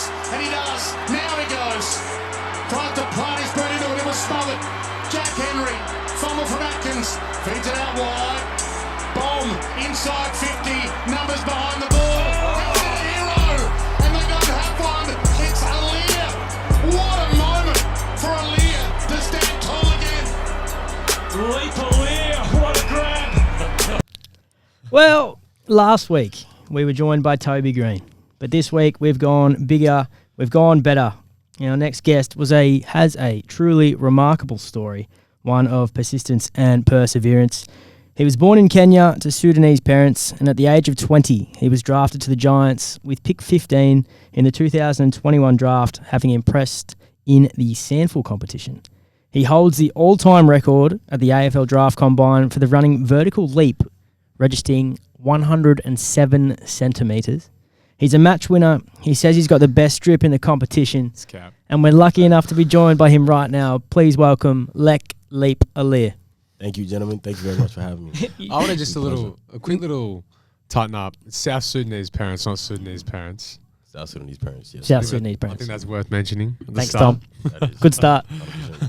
goes, and he does. Now he goes. Tries to plant his boot into it. It was smothered. Jack Henry, fumble from Atkins, feeds it out wide. Bomb inside 50, numbers behind the ball. He's a hero, and they're going to have one. It's Aleer. What a moment for Aleer to stand tall again. Leek Aleer, what a grab. Well, last week we were joined by Toby Green, but this week we've gone bigger, we've gone better. Our next guest has a truly remarkable story, one of persistence and perseverance. He was born in Kenya to Sudanese parents, and at the age of 20, he was drafted to the Giants with pick 15 in the 2021 draft, having impressed in the Sandful competition. He holds the all-time record at the AFL Draft Combine for the running vertical leap, registering 107 centimetres. He's a match winner. He says he's got the best strip in the competition. And we're lucky enough to be joined by him right now. Please welcome Leek Aleer. Thank you, gentlemen. Thank you very much for having me. I want to just a quick little tighten up. It's South Sudanese parents, not Sudanese parents. South Sudanese parents, yes. South Sudanese I parents. think that's worth mentioning. Thanks, Tom. Good start.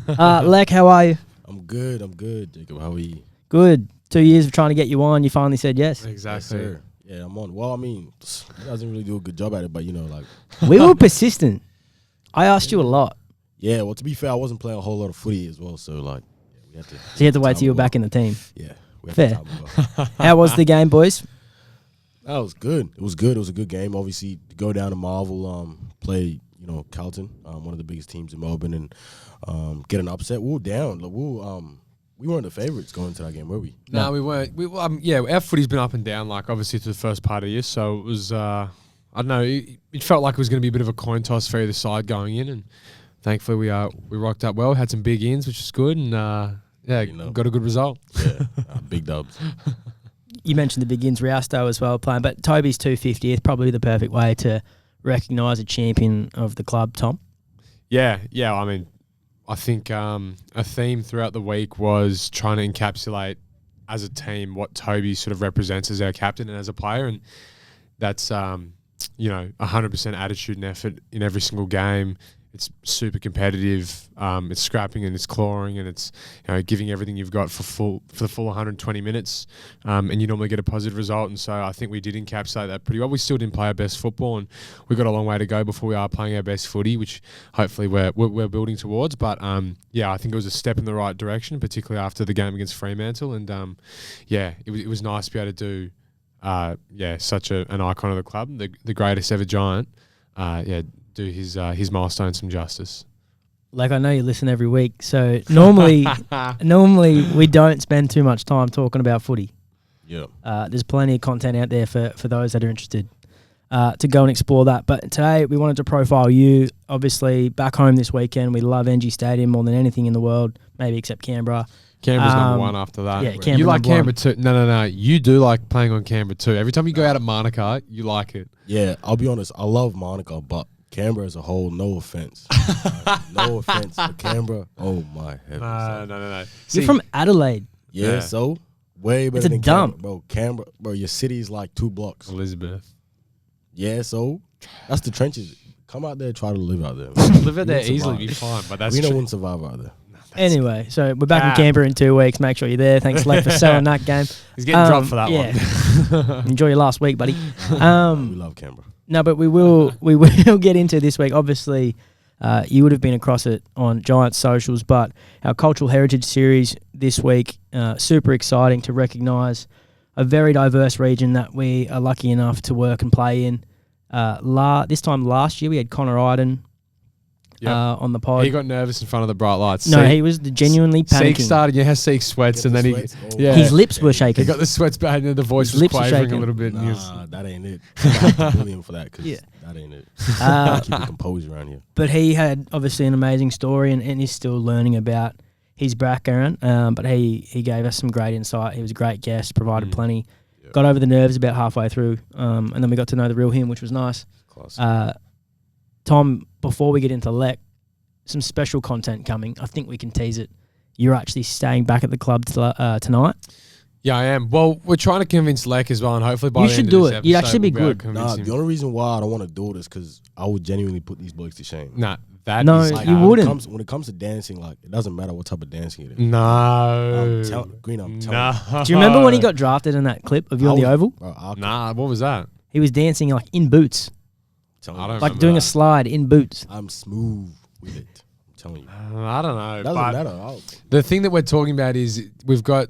100%. Leek, how are you? I'm good, Jacob. How are you? Good. 2 years of trying to get you on. You finally said yes. Exactly. Yes, sir. Yeah, I'm on. Well, I mean, he doesn't really do a good job at it, but, We were persistent. I asked you a lot. Yeah, well, to be fair, I wasn't playing a whole lot of footy as well, so, we had to... So you had to wait till you were back in the team. Yeah. We had Fair. to time it up. How was the game, boys? That was good. It was good. It was a good game. Obviously, to go down to Marvel, play, Carlton, one of the biggest teams in Melbourne, and get an upset. We were down. We weren't the favourites going into that game, were we? No, we weren't. Our footy's been up and down, obviously through the first part of the year. So it was, I don't know, it felt like it was going to be a bit of a coin toss for either side going in, and thankfully we rocked up well, had some big ins, which was good, and got a good result. Yeah, big dubs. You mentioned the big ins, Riasto as well playing, but Toby's 250th, probably the perfect way to recognise a champion of the club, Tom. Yeah. I mean, I think a theme throughout the week was trying to encapsulate as a team what Toby sort of represents as our captain and as a player, and that's 100% attitude and effort in every single game. It's super competitive. It's scrapping and it's clawing and it's giving everything you've got for the full 120 minutes, and you normally get a positive result. And so I think we did encapsulate that pretty well. We still didn't play our best football, and we've got a long way to go before we are playing our best footy, which hopefully we're building towards. But I think it was a step in the right direction, particularly after the game against Fremantle. And it was nice to be able to do such an icon of the club, the greatest ever Giant. Do his milestone some justice. I know you listen every week, so normally we don't spend too much time talking about footy. Yeah. There's plenty of content out there for those that are interested to go and explore that. But today we wanted to profile you. Obviously, back home this weekend, we love NG Stadium more than anything in the world, maybe except Canberra. Canberra's number one after that. Yeah, Canberra you like number Canberra too? No. You do like playing on Canberra too. Every time you go out at Monaco, you like it. Yeah, I'll be honest. I love Monaco, but Canberra as a whole, no offense. No offense to Canberra. Oh, my heavens. No. You're from Adelaide. Yeah, so way better It's a than dump. Canberra. Bro, Canberra, your city's like 2 blocks. Elizabeth. Yeah, so that's the trenches. Come out there, try to live out there. Live out there easily, be fine, but that's we true. wouldn't survive out there. Anyway, so we're back in Canberra in 2 weeks. Make sure you're there. Thanks, Leek, for selling that game. He's getting dropped for that one. Enjoy your last week, buddy. We love Canberra. No, but we will get into this week. Obviously, you would have been across it on Giants socials, but our Cultural Heritage Series this week, super exciting to recognise a very diverse region that we are lucky enough to work and play in. This time last year, we had Connor Iden on the pod. He got nervous in front of the bright lights. No, he was genuinely panicking. Seek started, Seek sweats, and then his lips were shaking. He got the sweats bad, and the voice His was lips were quavering shaking. a little bit. Nah, that ain't it. I have to bully him for that because that ain't it. Keep the composure around here. But he had obviously an amazing story and he's still learning about his background. But he gave us some great insight. He was a great guest, provided plenty. Yep. Got over the nerves about halfway through, and then we got to know the real him, which was nice. Tom, before we get into Leek, some special content coming. I think we can tease it. You're actually staying back at the club tonight. Yeah, I am. Well, we're trying to convince Leck as well, and hopefully by You the should end do of this it. You'd episode, actually be we'll able good. to convince Nah, him. the only reason why I don't want to do this because I would genuinely put these blokes to shame. Nah, that No, is you Like, cap. wouldn't. When it comes to dancing, like it doesn't matter what type of dancing it is. No. Green, I'm telling you. No. Do you remember when he got drafted in that clip of you on the oval? Bro, Nah, what was that? He was dancing like in boots, telling I you. don't like remember doing a that. slide in boots. I'm smooth with it. I'm telling you. I don't know. It doesn't but matter. the thing that we're talking about is we've got,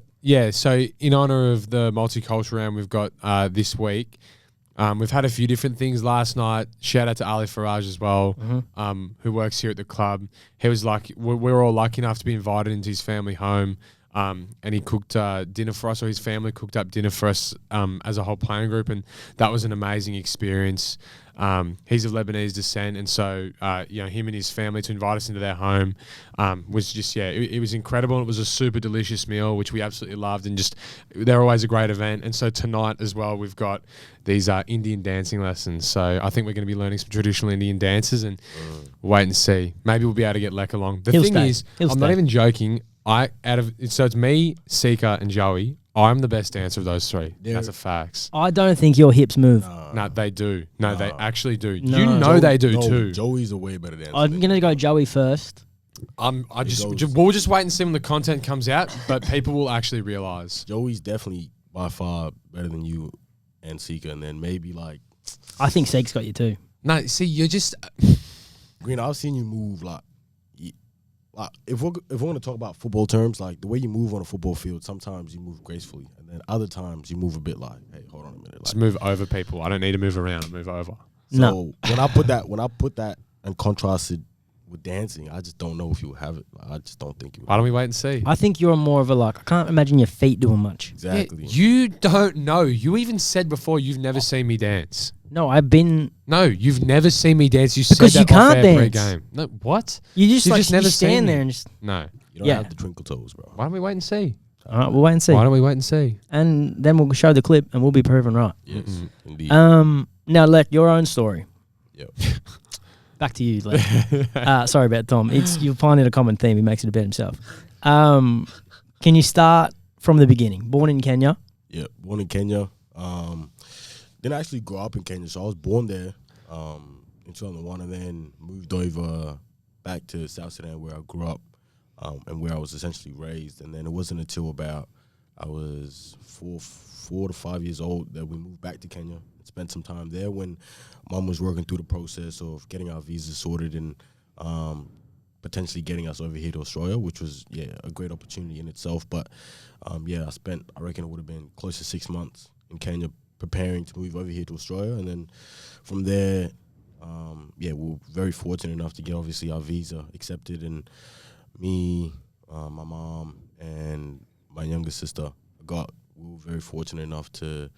so in honor of the multicultural round we've got this week, we've had a few different things last night. Shout out to Ali Faraj as well, who works here at the club. He was like, we were all lucky enough to be invited into his family home, and he cooked dinner for us, or his family cooked up dinner for us as a whole playing group, and that was an amazing experience. He's of Lebanese descent, and so him and his family to invite us into their home was just it was incredible. It was a super delicious meal, which we absolutely loved, and just they're always a great event. And so tonight as well, we've got these Indian dancing lessons. So I think we're going to be learning some traditional Indian dances, and wait and see. Maybe we'll be able to get Leck along. The He'll thing stay. is, He'll I'm not stay. even joking. So it's me, Sika, and Joey. I'm the best dancer of those three. They're- That's a fact. I don't think your hips move. No, they do. No, they actually do. No. You know they do No, too. Joey's a way better dancer. I'm than gonna you. go Joey first. We'll just wait and see when the content comes out, but people will actually realize. Joey's definitely by far better than you and Sika, and then maybe like I think Seek's got you too. No, see, you're just Green. I've seen you move like if we're going to talk about football terms, like the way you move on a football field, sometimes you move gracefully, and then other times you move a bit like, hey, hold on a minute, just like, move over people. I don't need to move around. I move over. so No. when I put that and contrasted with dancing, I just don't know if you have it. Like, I just don't think you. Why don't we wait and see? I think you're more of a I can't imagine your feet doing much. Exactly. You don't know. You even said before you've never seen me dance. No, I've been. No, you've never seen me dance. You Because said you that off can't air dance. pre-game. No, what? You just You've like just never you seen stand me. there and just. No. You don't Yeah. have the twinkle toes, bro. Why don't we wait and see? All right, we'll wait and see, Why don't we wait and see? and then we'll show the clip, and we'll be proven right. Yes, indeed. Now, Lek, your own story. Yep. Back to you, Lek. Sorry about Tom. You'll find it a common theme. He makes it about himself. Can you start from the beginning? Born in Kenya. Yeah, born in Kenya. Didn't actually grow up in Kenya, so I was born there in 2001, and then moved over back to South Sudan where I grew up and where I was essentially raised. And then it wasn't until about I was 4 to 5 years old that we moved back to Kenya. Spent some time there when Mom was working through the process of getting our visas sorted and potentially getting us over here to Australia, which was a great opportunity in itself. But I reckon it would have been close to 6 months in Kenya preparing to move over here to Australia. And then from there, we were very fortunate enough to get obviously our visa accepted, and me, my mom, and my younger sister we were very fortunate enough to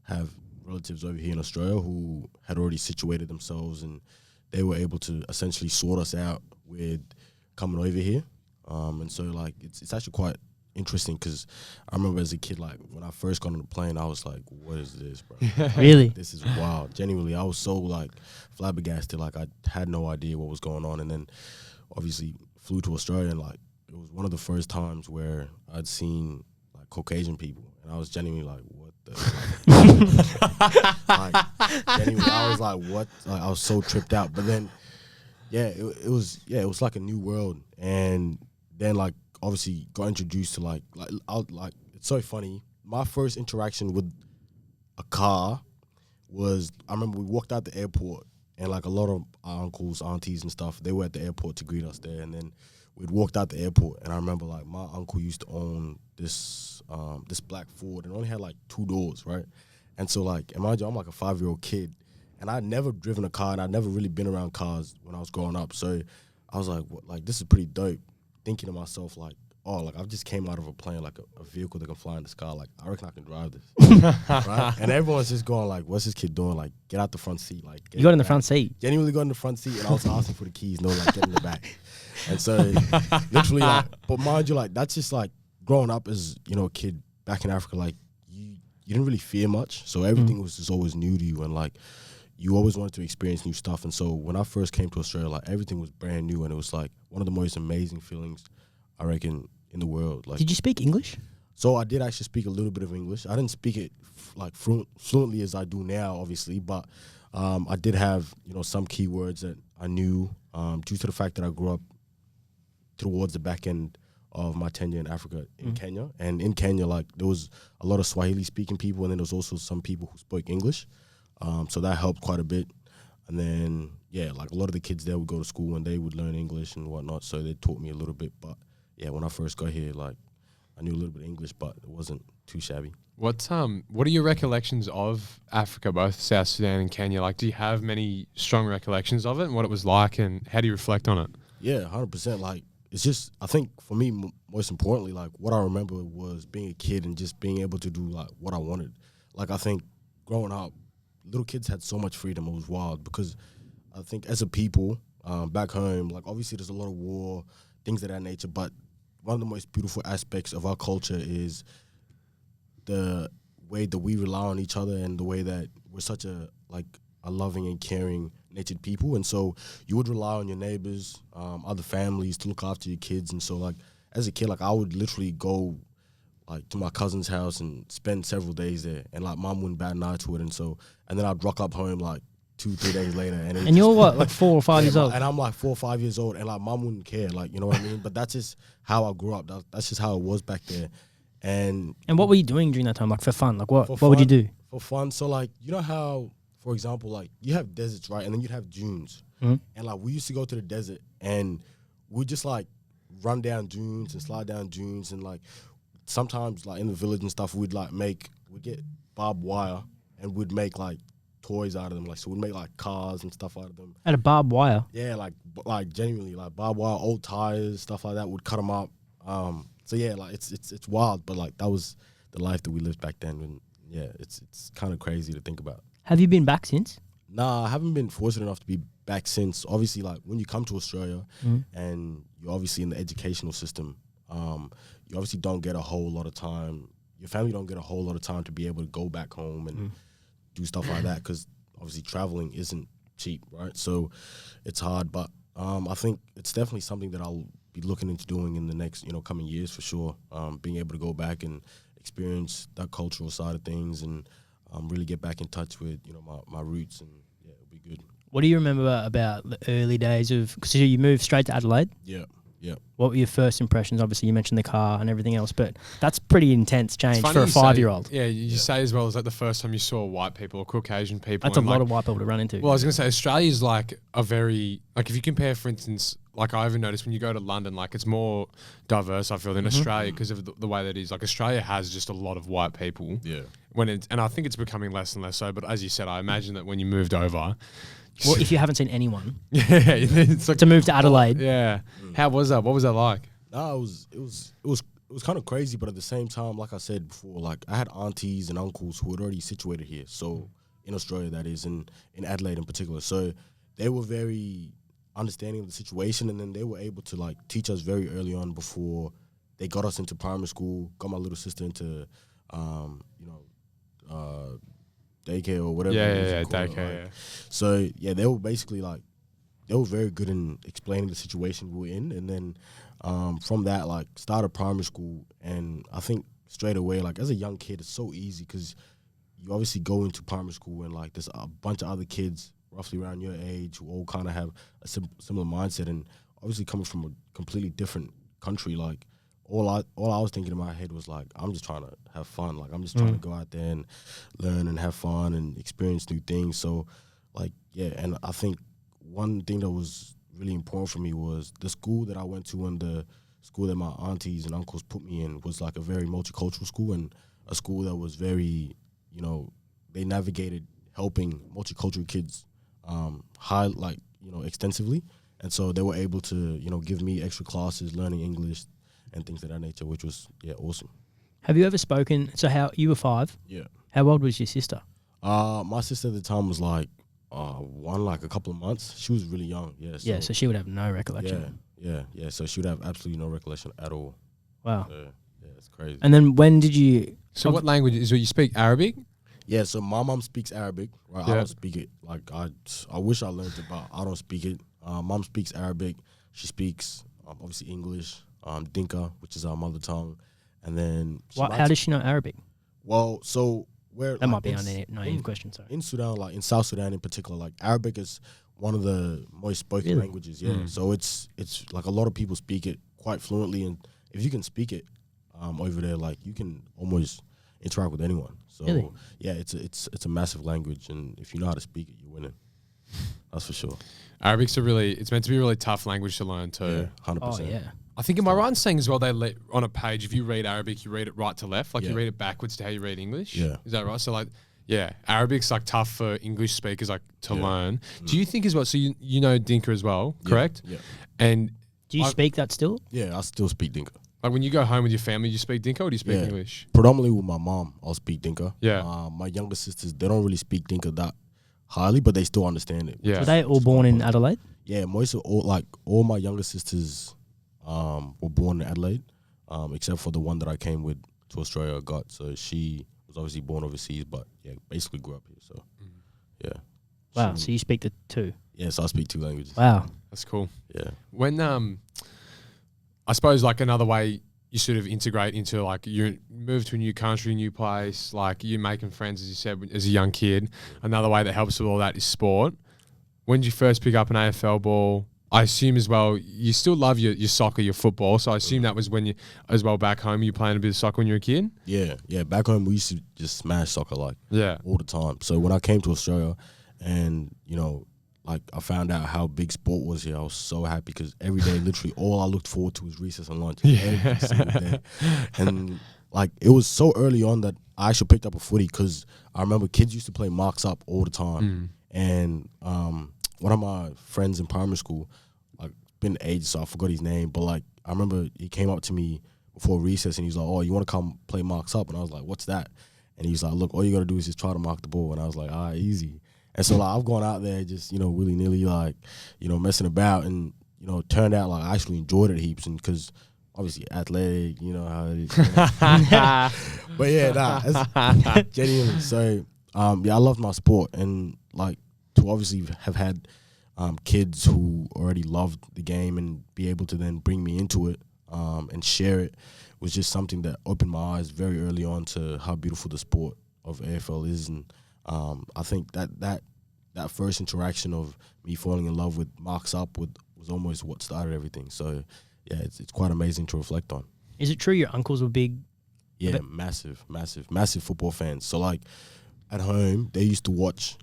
have relatives over here in Australia who had already situated themselves, and they were able to essentially sort us out with coming over here. And so like it's actually quite interesting because I remember as a kid, like when I first got on the plane, I was like, what is this, bro? Really? This is wild. Genuinely, I was so like flabbergasted, like I had no idea what was going on. And then obviously flew to Australia, and like it was one of the first times where I'd seen like Caucasian people, and I was genuinely like, what the like, genuinely, I was like, what? Like, I was so tripped out. But then it was like a new world. And then like obviously got introduced to like it's so funny. My first interaction with a car was, I remember we walked out the airport, and like a lot of our uncles, aunties and stuff, they were at the airport to greet us there. And then we'd walked out the airport, and I remember like my uncle used to own this black Ford, and it only had like 2 doors, right? And so like, imagine I'm like a 5-year-old kid, and I'd never driven a car, and I'd never really been around cars when I was growing up. So I was like, what, like this is pretty dope. Thinking to myself like, oh, like I've just came out of a plane, like a vehicle that can fly in the sky. Like I reckon I can drive this, right? And everyone's just going like, what's this kid doing? Like get out the front seat, like You got in the front seat. Genuinely got in the front seat, and I was asking for the keys, no, like get in the back. And so literally like, but mind you, like that's just like growing up as, you know, a kid back in Africa, like you didn't really fear much. So everything was just always new to you, and like you always wanted to experience new stuff. And so when I first came to Australia, like everything was brand new, and it was like one of the most amazing feelings I reckon in the world. Like, Did you speak English? So I did actually speak a little bit of English. I didn't speak it like fluently as I do now, obviously, but I did have, some keywords that I knew due to the fact that I grew up towards the back end of my tenure in Africa in Kenya. And in Kenya, like, there was a lot of Swahili speaking people, and then there was also some people who spoke English. So that helped quite a bit. And then, like, a lot of the kids there would go to school and they would learn English and whatnot. So they taught me a little bit. But yeah, when I first got here, like, I knew a little bit of English, but it wasn't too shabby. What are your recollections of Africa, both South Sudan and Kenya? Like, do you have many strong recollections of it and what it was like, and how do you reflect on it? Yeah, 100%. Like, it's just, I think for me, most importantly, like, what I remember was being a kid and just being able to do, like, what I wanted. Like, I think growing up, little kids had so much freedom. It was wild because I think as a people back home, like, obviously there's a lot of war, things of that nature, but one of the most beautiful aspects of our culture is the way that we rely on each other and the way that we're such a loving and caring natured people. And so you would rely on your neighbors, other families to look after your kids. And so, like, as a kid, like, I would literally go, like, to my cousin's house and spend several days there, and, like, mom wouldn't bat an eye to it. And so, and then I'd rock up home, like, 2-3 days later. And you're what, like 4 or 5 years old? And I'm like 4 or 5 years old, and, like, mom wouldn't care, like, you know what I mean? But that's just how I grew up. That's just how it was back there. And what were you doing during that time, like, for fun? Like, what would you do? For fun. So, like, you know how, for example, like, you have deserts, right? And then you'd have dunes. And, like, we used to go to the desert, and we'd just, like, run down dunes and slide down dunes. And, like, sometimes, like, in the village and stuff, we'd get barbed wire, and we'd make, like, toys out of them. Like, so we'd make, like, cars and stuff out of them. Out of barbed wire? Yeah, like genuinely, like, barbed wire, old tires, stuff like that. Would cut them up. So yeah, like, it's wild, but, like, that was the life that we lived back then. And yeah, it's kind of crazy to think about. Have you been back since? Nah, I haven't been fortunate enough to be back since. Obviously, like, when you come to Australia and you're obviously in the educational system, you obviously don't get a whole lot of time. Your family don't get a whole lot of time to be able to go back home and do stuff like that, because obviously traveling isn't cheap, right? So it's hard, but I think it's definitely something that I'll be looking into doing in the next, coming years for sure. Being able to go back and experience that cultural side of things and really get back in touch with, my roots, and yeah, it'll be good. What do you remember about the early days of, because you moved straight to Adelaide? Yeah. What were your first impressions? Obviously, you mentioned the car and everything else, but that's pretty intense change for a 5-year-old. Yeah, you say as well as like the first time you saw white people or Caucasian people. That's a lot of white people to run into. Well, I was going to say, Australia's like a very, like, if you compare, for instance, like, I even noticed when you go to London, like, it's more diverse, I feel, than Australia because of the way that it is. Like, Australia has just a lot of white people. Yeah. And I think it's becoming less and less so, but as you said, I imagine that when you moved over... Well, if you haven't seen anyone, it's like, to move to Adelaide. Yeah. How was that? What was that like? No, it was kind of crazy, but at the same time, like I said before, like, I had aunties and uncles who had already situated here. So in Australia, that is, in Adelaide in particular. So they were very understanding of the situation, and then they were able to, like, teach us very early on before they got us into primary school, got my little sister into, daycare or whatever. Daycare. Like. So yeah, they were basically, like, they were very good in explaining the situation we were in, and then from that, like, started primary school. And I think straight away, like, as a young kid, it's so easy because you obviously go into primary school and, like, there's a bunch of other kids roughly around your age who all kind of have a similar mindset, and obviously coming from a completely different country, like, all I was thinking in my head was, like, I'm just trying to have fun. Like, I'm just trying to go out there and learn and have fun and experience new things. So, like, yeah, and I think one thing that was really important for me was the school that I went to and the school that my aunties and uncles put me in was, like, a very multicultural school, and a school that was very, they navigated helping multicultural kids extensively. And so they were able to, give me extra classes, learning English, and things of that nature, which was, awesome. Have you ever spoken, so how, you were 5? Yeah. How old was your sister? My sister at the time was, like, a couple of months. She was really young, So she would have no recollection. Yeah. So she would have absolutely no recollection at all. Wow. Yeah, it's crazy. And then when did you... So what language is it? You speak Arabic? Yeah, so my mom speaks Arabic, right? Yeah. I don't speak it. Like, I wish I learned it, but I don't speak it. Mom speaks Arabic. She speaks, obviously, English, Dinka, which is our mother tongue, and then How does she know Arabic? Well, so where That might be a naive question. Sorry. in Sudan, like in South Sudan in particular, like Arabic is one of the most spoken Really? languages. Yeah, so it's like a lot of people speak it quite fluently, and if you can speak it over there, like you can almost interact with anyone. So Really? yeah, it's a massive language, and if you know how to speak it, you're winning. That's for sure. Arabic's it's meant to be a really tough language to learn too. Yeah, 100%. Oh yeah. I think, am I right in saying as well, they let on a page, if you read Arabic, you read it right to left, like you Yeah. read it backwards to how you read English. Yeah. Is that right? So like, yeah, Arabic's like tough for English speakers like to Yeah. learn. Do you think as well, so you know Dinka as well, correct? Yeah. And Do you speak that still? Yeah, I still speak Dinka. like when you go home with your family, do you speak Dinka or do you speak Yeah. English? Predominantly with my mom, I'll speak Dinka. Yeah. My younger sisters, they don't really speak Dinka that highly, but they still understand it. Yeah. Were they all born in Adelaide? Yeah, most of all my younger sisters were born in Adelaide, except for the one that I came with to Australia. I got, so she was obviously born overseas, but yeah, basically grew up here. So yeah. Wow. So you speak the two? Yeah, so I speak 2 languages. Wow. That's cool. Yeah. When I suppose like another way you sort of integrate into like you move to a new country, new place, like you making friends, as you said, as a young kid. Another way that helps with all that is sport. When did you first pick up an AFL ball? I assume as well, you still love your soccer, your football. So I assume that was when you, as well back home, you playing a bit of soccer when you were a kid? Yeah. Back home, we used to just smash soccer like Yeah. all the time. So when I came to Australia and, like I found out how big sport was here, I was so happy because every day, literally, all I looked forward to was recess and lunch. Every single day. And like it was so early on that I actually picked up a footy because I remember kids used to play marks up all the time. And one of my friends in primary school, like been ages, so I forgot his name, but like I remember he came up to me before recess and he was like, "Oh, you want to come play marks up?" And I was like, "What's that?" And he was like, "Look, all you got to do is just try to mark the ball." And I was like, easy. And so like I've gone out there just, willy-nilly, like, messing about, and, turned out like I actually enjoyed it heaps, and because obviously athletic, you know how it is. But yeah, it's genuinely. So yeah, I loved my sport, and like to obviously have had kids who already loved the game and be able to then bring me into it and share it was just something that opened my eyes very early on to how beautiful the sport of AFL is. And I think that first interaction of me falling in love with marks up was almost what started everything. So yeah, it's quite amazing to reflect on. Is it true your uncles were big? Yeah, massive football fans. So like at home, they used to watch,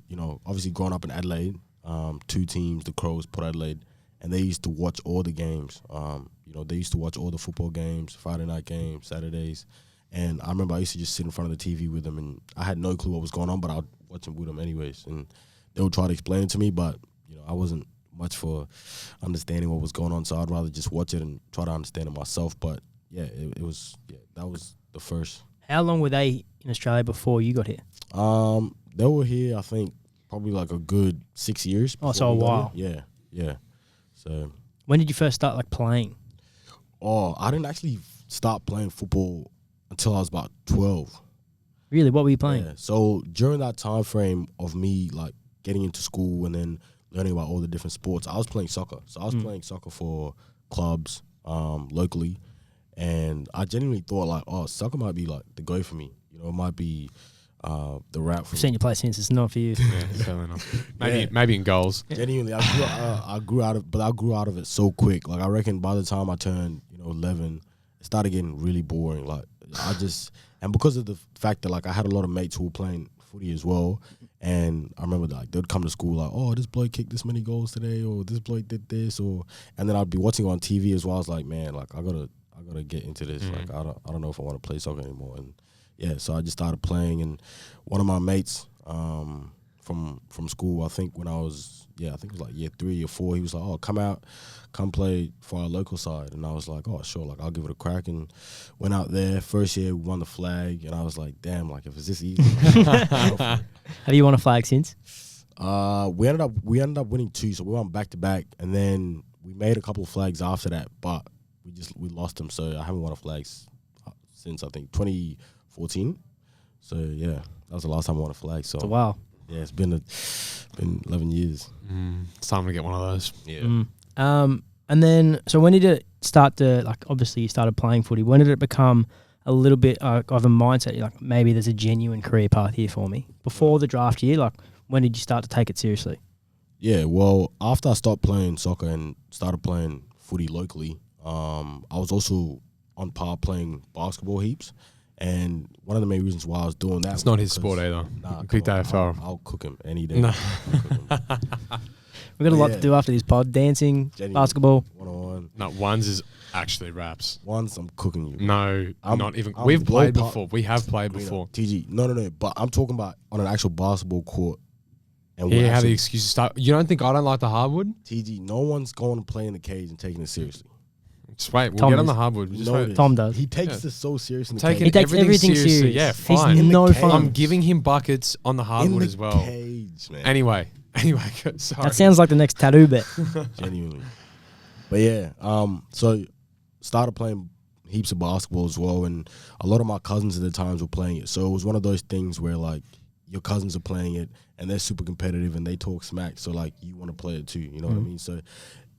obviously growing up in Adelaide, 2 teams, the Crows, Port Adelaide, and they used to watch all the games. They used to watch all the football games, Friday night games, Saturdays. And I remember I used to just sit in front of the TV with them, and I had no clue what was going on, but I'd watch them with them anyways. And they would try to explain it to me, but, I wasn't much for understanding what was going on, so I'd rather just watch it and try to understand it myself. But yeah, that was the first. How long were they in Australia before you got here? They were here, I think, probably like a good 6 years. Oh, so a while. Yeah. So When did you first start like playing? I didn't actually start playing football until I was about 12. Really? What were you playing? Yeah. So during that time frame of me like getting into school and then learning about all the different sports, I was playing soccer. So I was playing soccer for clubs locally, and I genuinely thought like, soccer might be like the go for me. It might be the route for I've seen you play since. It's not for you. Yeah, fair enough. Maybe in goals. Genuinely, I grew out of it so quick. Like I reckon by the time I turned 11, it started getting really boring. Like and because of the fact that like I had a lot of mates who were playing footy as well, and I remember like they'd come to school like, "Oh, this bloke kicked this many goals today," or "This bloke did this," and then I'd be watching on TV as well. I was like, man, like I gotta get into this. Like I don't know if I want to play soccer anymore. And yeah, so I just started playing, and one of my mates from school, I think when I was it was like year 3 or 4, he was like, "Oh, come play for our local side." And I was like, "Oh, sure, like I'll give it a crack." And went out there. First year we won the flag, and I was like, "Damn, like if it's this easy." Have you won a flag since? We ended up winning 2, so we won back to back, and then we made a couple of flags after that, but we lost them, so I haven't won a flag since I think 2014. So yeah, that was the last time I won a flag. So Wow. yeah, it's been 11 years. It's time to get one of those. Yeah. And then, so when did it start to, like, obviously you started playing footy. When did it become a little bit of a mindset? You're like, maybe there's a genuine career path here for me. Before the draft year, like, when did you start to take it seriously? Yeah, well, after I stopped playing soccer and started playing footy locally, I was also on par playing basketball heaps. And one of the main reasons why I was doing that, It's not his sport either. Nah, He picked AFL. I'll cook him any day. No. I'll cook him. We've got a lot Yeah. to do after this pod. Dancing, Genuine. basketball. 1-on-1. No, ones is actually raps. Once I'm cooking you. No, I'm- not even. I'm We've played low part- before. We have played You know, before. TG. No. But I'm talking about on an actual basketball court. And Here, we're how the actually, excuses start. You don't think I don't like the hardwood? TG, no one's going to play in the cage and taking it seriously. Just wait. We'll Tom get on is. the hardwood. Just No, wait. it is. Tom does. He takes Yeah. this so seriously. in the Taking He cage. takes everything everything seriously. serious. Yeah, He's fine. In the no cage. fun. I'm giving him buckets on the in hardwood the as well. cage, man. Anyway, sorry. That sounds like the next tattoo bet. Genuinely. But yeah, so started playing heaps of basketball as well, and a lot of my cousins at the times were playing it. So it was one of those things where like your cousins are playing it and they're super competitive and they talk smack, so like you want to play it too, you know what I mean? So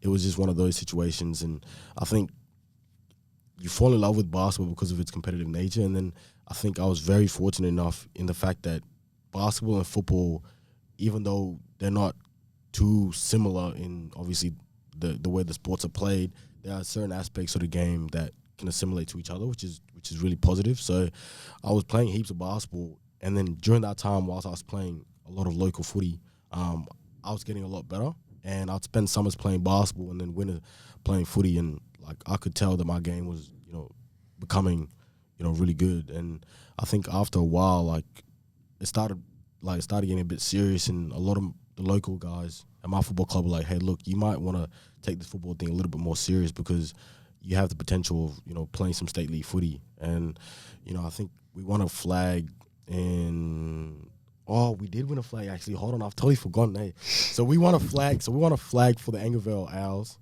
it was just one of those situations, and I think you fall in love with basketball because of its competitive nature. And then I think I was very fortunate enough in the fact that basketball and football, even though they're not too similar in obviously the way the sports are played, there are certain aspects of the game that can assimilate to each other, which is really positive. So I was playing heaps of basketball, and then during that time, whilst I was playing a lot of local footy, I was getting a lot better, and I'd spend summers playing basketball and then winter playing footy, and like I could tell that my game was, you know, becoming, you know, really good. And I think after a while, like it started getting a bit serious, and a lot of the local guys at my football club were like, hey, look, you might want to take this football thing a little bit more serious because you have the potential of, you know, playing some state league footy. And, you know, I think we won a flag we did win a flag actually. Hold on, I've totally forgotten. Hey, so we won a flag. So we won a flag for the Angerville Owls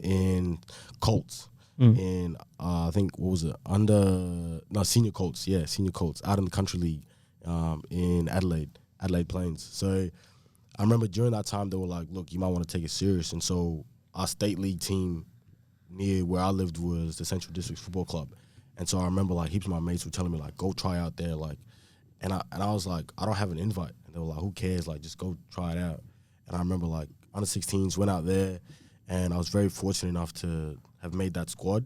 in Colts. In I think what was it senior Colts, senior Colts out in the country league in Adelaide Plains. So I remember during that time they were like, look, you might want to take it serious. And so our state league team near where I lived was the Central Districts Football Club. And so I remember like heaps of my mates were telling me like, go try out there, like, and I was like, I don't have an invite. And they were like, who cares? Like, just go try it out. And I remember like under 16s went out there, and I was very fortunate enough to have made that squad.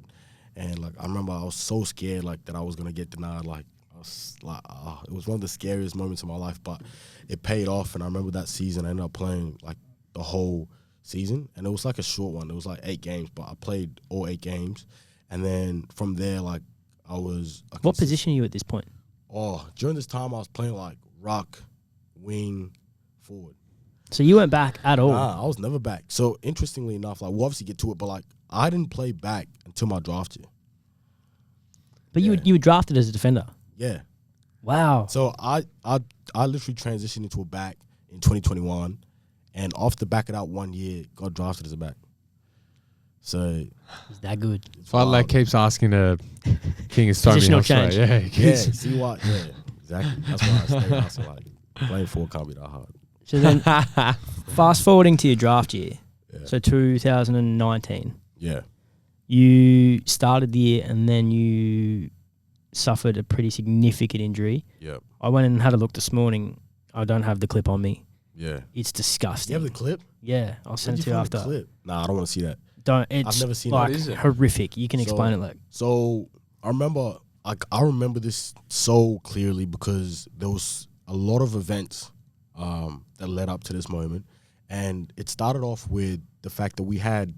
And like I remember I was so scared like that I was gonna get denied. Like I was like, it was one of the scariest moments of my life, but it paid off. And I remember that season I ended up playing like the whole season, and it was like a short one. It was like 8 games, but I played all 8 games. And then from there, like I was. What position are you at this point? During this time I was playing like ruck, wing, forward. So you weren't back at all. Nah, I was never back. So interestingly enough, like we'll obviously get to it, but like I didn't play back until my draft year. But you were drafted as a defender. Yeah. Wow. So I literally transitioned into a back in 2021, and off the back of that 1 year, got drafted as a back. So Is that good? Fadlek keeps asking a King of Stormy Positional Hillside. change. Yeah, he yeah, keeps- see what? Yeah, exactly. That's why I stay out. So like playing forward can't be that hard. So then, fast forwarding to your draft year, Yeah. so 2019, Yeah. you started the year and then you suffered a pretty significant injury. Yeah. I went and had a look this morning. I don't have the clip on me. Yeah. It's You disgusting. have the clip? Yeah, I'll send it Where'd to you find the after. clip? Nah, I don't want to see that. Don't. It's never seen it. like What is it? horrific. You can So- explain it like. So I remember this so clearly because there was a lot of events that led up to this moment, and it started off with the fact that we had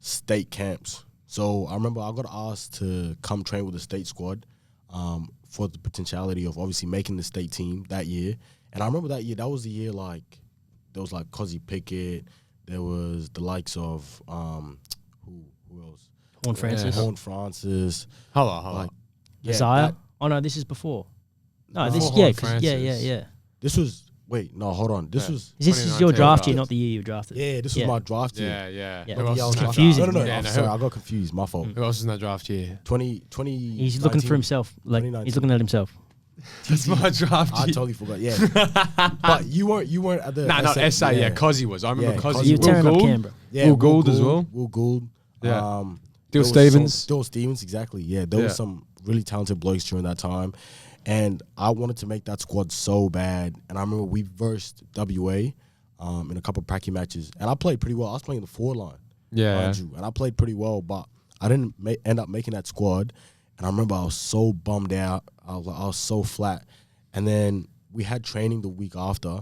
state camps. So I remember I got asked to come train with the state squad for the potentiality of obviously making the state team that year. And I remember that year, that was the year like there was like Cozzy Pickett, there was the likes of who else? Horn Francis. Horn Francis. Hold on. Like, Isaiah. that- Oh no, this is before. No, Before this Horn 'cause yeah. Francis. This was hold on. This Yeah. was This is your 2019 draft year, draft. not the year you drafted. this was my draft year. Yeah. Yeah. Who else Yeah, is in that confusing. draft? No, Yeah, I'm no, sorry, I got confused. My fault. Who else is in that draft year? 20. He's looking for himself. Like 2019. he's looking at himself. That's my draft I year. totally forgot. Yeah, but you weren't at the. Nah, not SA. Yeah, Cozzy was. I remember Yeah, Cozzy. Cozzy You're was. tearing up Gould. Canberra. Yeah, Will Gould as well. Will Gould. Yeah. there was Stevens. Dill Stevens, exactly. Yeah, there was some really talented blokes during that time. And I wanted to make that squad so bad. And I remember we versed WA in a couple of pracky matches. And I played pretty well. I was playing the forward line. Yeah. And I played pretty well, but I didn't end up making that squad. And I remember I was so bummed out. I was so flat. And then we had training the week after.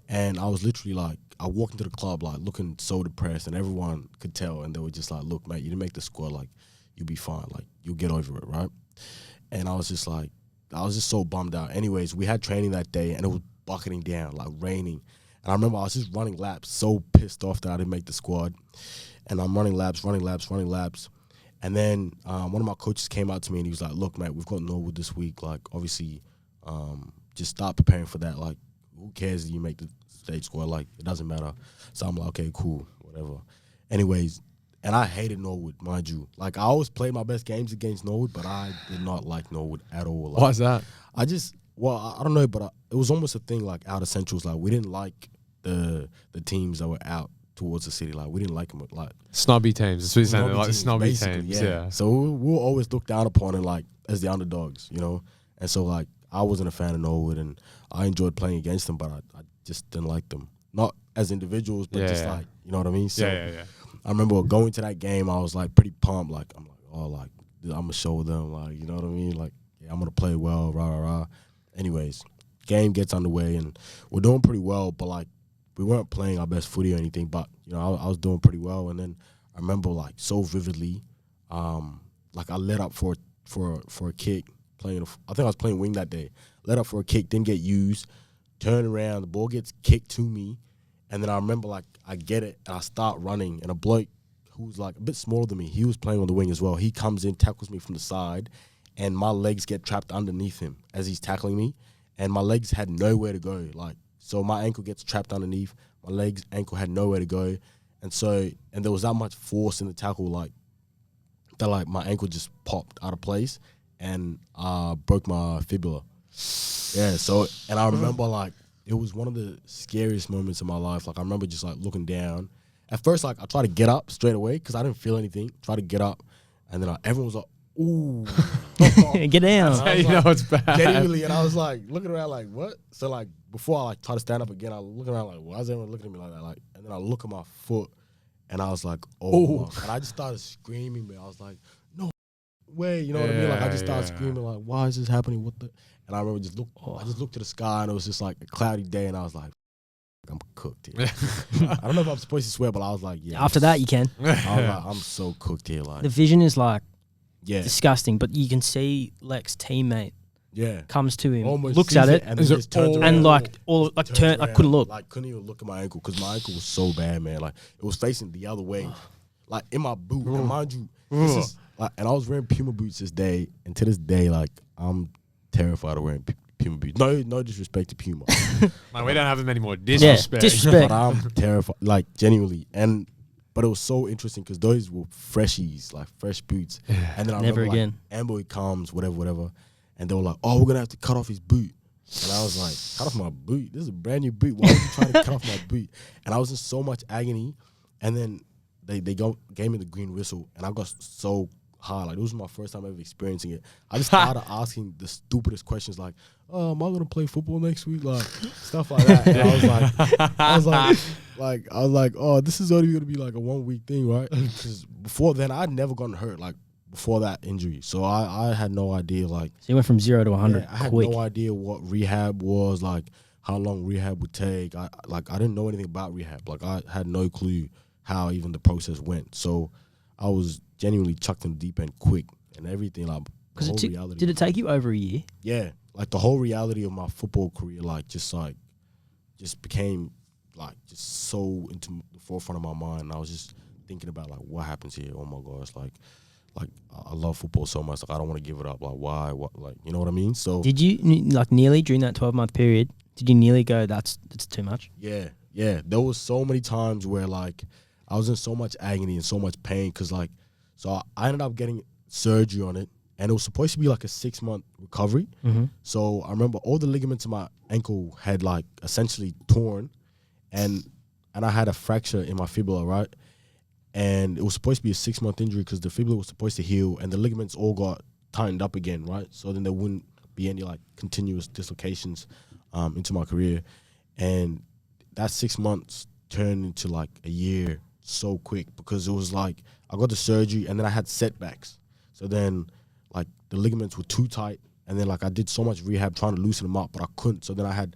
And I was literally like, I walked into the club like looking so depressed. And everyone could tell. And they were just like, look, mate, you didn't make the squad. Like, you'll be fine. Like, you'll get over it, right? And I was just like, I was just so bummed out. Anyways, we had training that day, and it was bucketing down, like raining. And I remember I was just running laps, so pissed off that I didn't make the squad. And I'm running laps. And then one of my coaches came out to me, and he was like, look, mate, we've got Norwood this week. Like, obviously, just start preparing for that. Like, who cares if you make the stage squad? Like, it doesn't matter. So I'm like, okay, cool, whatever. Anyways, and I hated Norwood, mind you. Like, I always played my best games against Norwood, but I did not like Norwood at all. Like, Why is that? I don't know, but it was almost a thing, like, out of Centrals. Like, we didn't like the teams that were out towards the city. Like, we didn't like them. Like, Snobby teams. That's what you're saying. They're like teams, snobby basically, teams. Yeah. So we were always looked down upon and, like, as the underdogs, you know? And so, like, I wasn't a fan of Norwood, and I enjoyed playing against them, but I just didn't like them. Not as individuals, but just, like, you know what I mean? So, Yeah. I remember going to that game, I was like pretty pumped. Like, I'm like, oh, like, I'm going to show them, like, you know what I mean? Like, yeah, I'm going to play well, rah. Anyways, game gets underway, and we're doing pretty well, but, like, we weren't playing our best footy or anything, but, you know, I was doing pretty well. And then I remember, like, so vividly, like, I let up for a kick, I think I was playing wing that day. Let up for a kick, didn't get used, turn around, the ball gets kicked to me. And then I remember, like, I get it, and I start running, and a bloke who's, like, a bit smaller than me, he was playing on the wing as well. He comes in, tackles me from the side, and my legs get trapped underneath him as he's tackling me, and my legs had nowhere to go. Like, so my ankle gets trapped underneath, my ankle had nowhere to go, and there was that much force in the tackle, like, that, like, my ankle just popped out of place, and broke my fibula. Yeah, so, and I remember, like, it was one of the scariest moments of my life. Like, I remember just, like, looking down. At first, like, I tried to get up straight away because I didn't feel anything. Try to get up. And then everyone was like, ooh. Get down. That's how you know it's bad. Genuinely. And I was, like, looking around like, what? So, like, before I, like, try to stand up again, I look around like, why is everyone looking at me like that? Like, and then I look at my foot, and I was like, oh. And I just started screaming, man. I was like, no way. You know what I mean? Like, I just started screaming, like, why is this happening? What the? And I remember I just looked to the sky, and it was just like a cloudy day, and I was like, I'm cooked here. I don't know if I'm supposed to swear, but I was like, yeah. After that, you can. I was like, I'm so cooked here. Like, The vision is, like, yeah, disgusting, but you can see Lex's teammate yeah, comes to him, almost looks sees at it, and then just turns around. and, like, I couldn't look. Like, couldn't even look at my ankle because my ankle was so bad, man. Like, it was facing the other way, like in my boot. And mind you, this is like, and I was wearing Puma boots this day, and to this day, like, I'm terrified of wearing Puma boots. No disrespect to Puma. Man, we don't have them anymore. Disrespect. Disrespect. But I'm terrified, like, genuinely. But it was so interesting because those were freshies, like fresh boots. And then I Never remember, again. like, Amboy comes, whatever. And they were like, oh, we're going to have to cut off his boot. And I was like, cut off my boot? This is a brand new boot. Why are you trying to cut off my boot? And I was in so much agony. And then they gave me the green whistle. And I got so high. Like, it was my first time ever experiencing it. I just started asking the stupidest questions like, oh, am I going to play football next week? Like, stuff like that. And I was like, oh, this is only going to be like a 1 week thing, right? Because before then, I'd never gotten hurt, like, before that injury. So I had no idea, like. So you went from 0 to 100 I had quick. no idea what rehab was, like, how long rehab would take. I didn't know anything about rehab. Like, I had no clue how even the process went. So I was genuinely chucked in the deep end quick and everything, like, the whole reality. Did it take you over a year? Yeah. Like, the whole reality of my football career, like, just became, like, just so into the forefront of my mind. And I was just thinking about, like, what happens here? Oh, my gosh. Like, I love football so much. Like, I don't want to give it up. Like, why? What? Like, you know what I mean? So Did you, like, nearly during that 12-month period, did you nearly go, that's too much? Yeah. There was so many times where, like, I was in so much agony and so much pain because, like, so I ended up getting surgery on it, and it was supposed to be like a 6-month recovery. Mm-hmm. So I remember all the ligaments in my ankle had, like, essentially torn, and I had a fracture in my fibula, right? And it was supposed to be a 6-month injury because the fibula was supposed to heal, and the ligaments all got tightened up again, right? So then there wouldn't be any like continuous dislocations into my career. And that 6 months turned into like a year so quick because it was like I got the surgery and then I had setbacks. So then like the ligaments were too tight, and then like I did so much rehab trying to loosen them up, but I couldn't. So then I had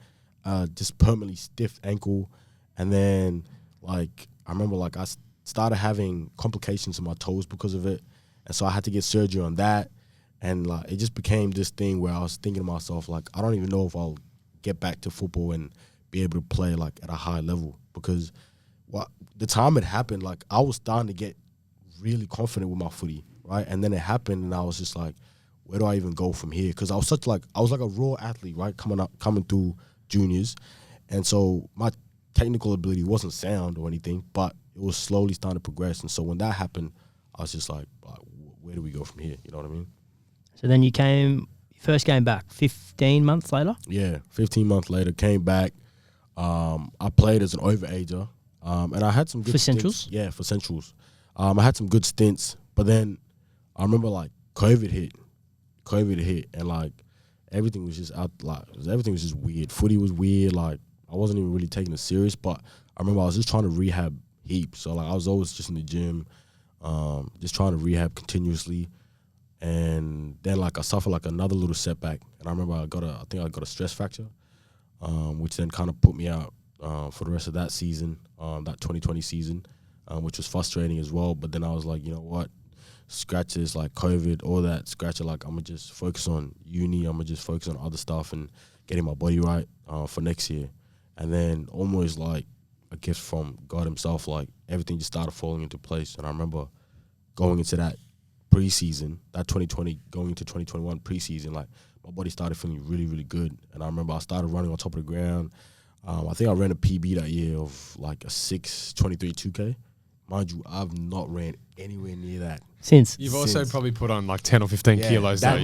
just permanently stiff ankle, and then like I remember like I started having complications in my toes because of it, and so I had to get surgery on that, and like it just became this thing where I was thinking to myself like I don't even know if I'll get back to football and be able to play like at a high level, because the time it happened, like I was starting to get really confident with my footy, right? And then it happened, and I was just like, where do I even go from here? Because I was like a raw athlete, right? Coming through juniors, and so my technical ability wasn't sound or anything, but it was slowly starting to progress. And so when that happened, I was just like where do we go from here? You know what I mean? So then you first came back 15 months later? Yeah, 15 months later, came back. I played as an overager, and I had some good For stints. Centrals? Yeah, for Centrals. I had some good stints, but then I remember like COVID hit, and like everything was just everything was just weird. Footy was weird. Like I wasn't even really taking it serious, but I remember I was just trying to rehab heaps. So like I was always just in the gym, just trying to rehab continuously. And then like I suffered like another little setback, and I remember I think I got a stress fracture, which then kind of put me out for the rest of that season, that 2020 season, which was frustrating as well. But then I was like, you know what? Scratches like COVID, all that, scratch it, like I'm gonna just focus on uni, I'm gonna just focus on other stuff and getting my body right for next year. And then almost like a gift from God himself, like everything just started falling into place. And I remember going into that preseason, that 2020 going into 2021 preseason, like my body started feeling really, really good. And I remember I started running on top of the ground. I think I ran a PB that year of like a 6:23 2K. Mind you, I've not ran anywhere near that. You've also probably put on like 10 or 15 kilos though.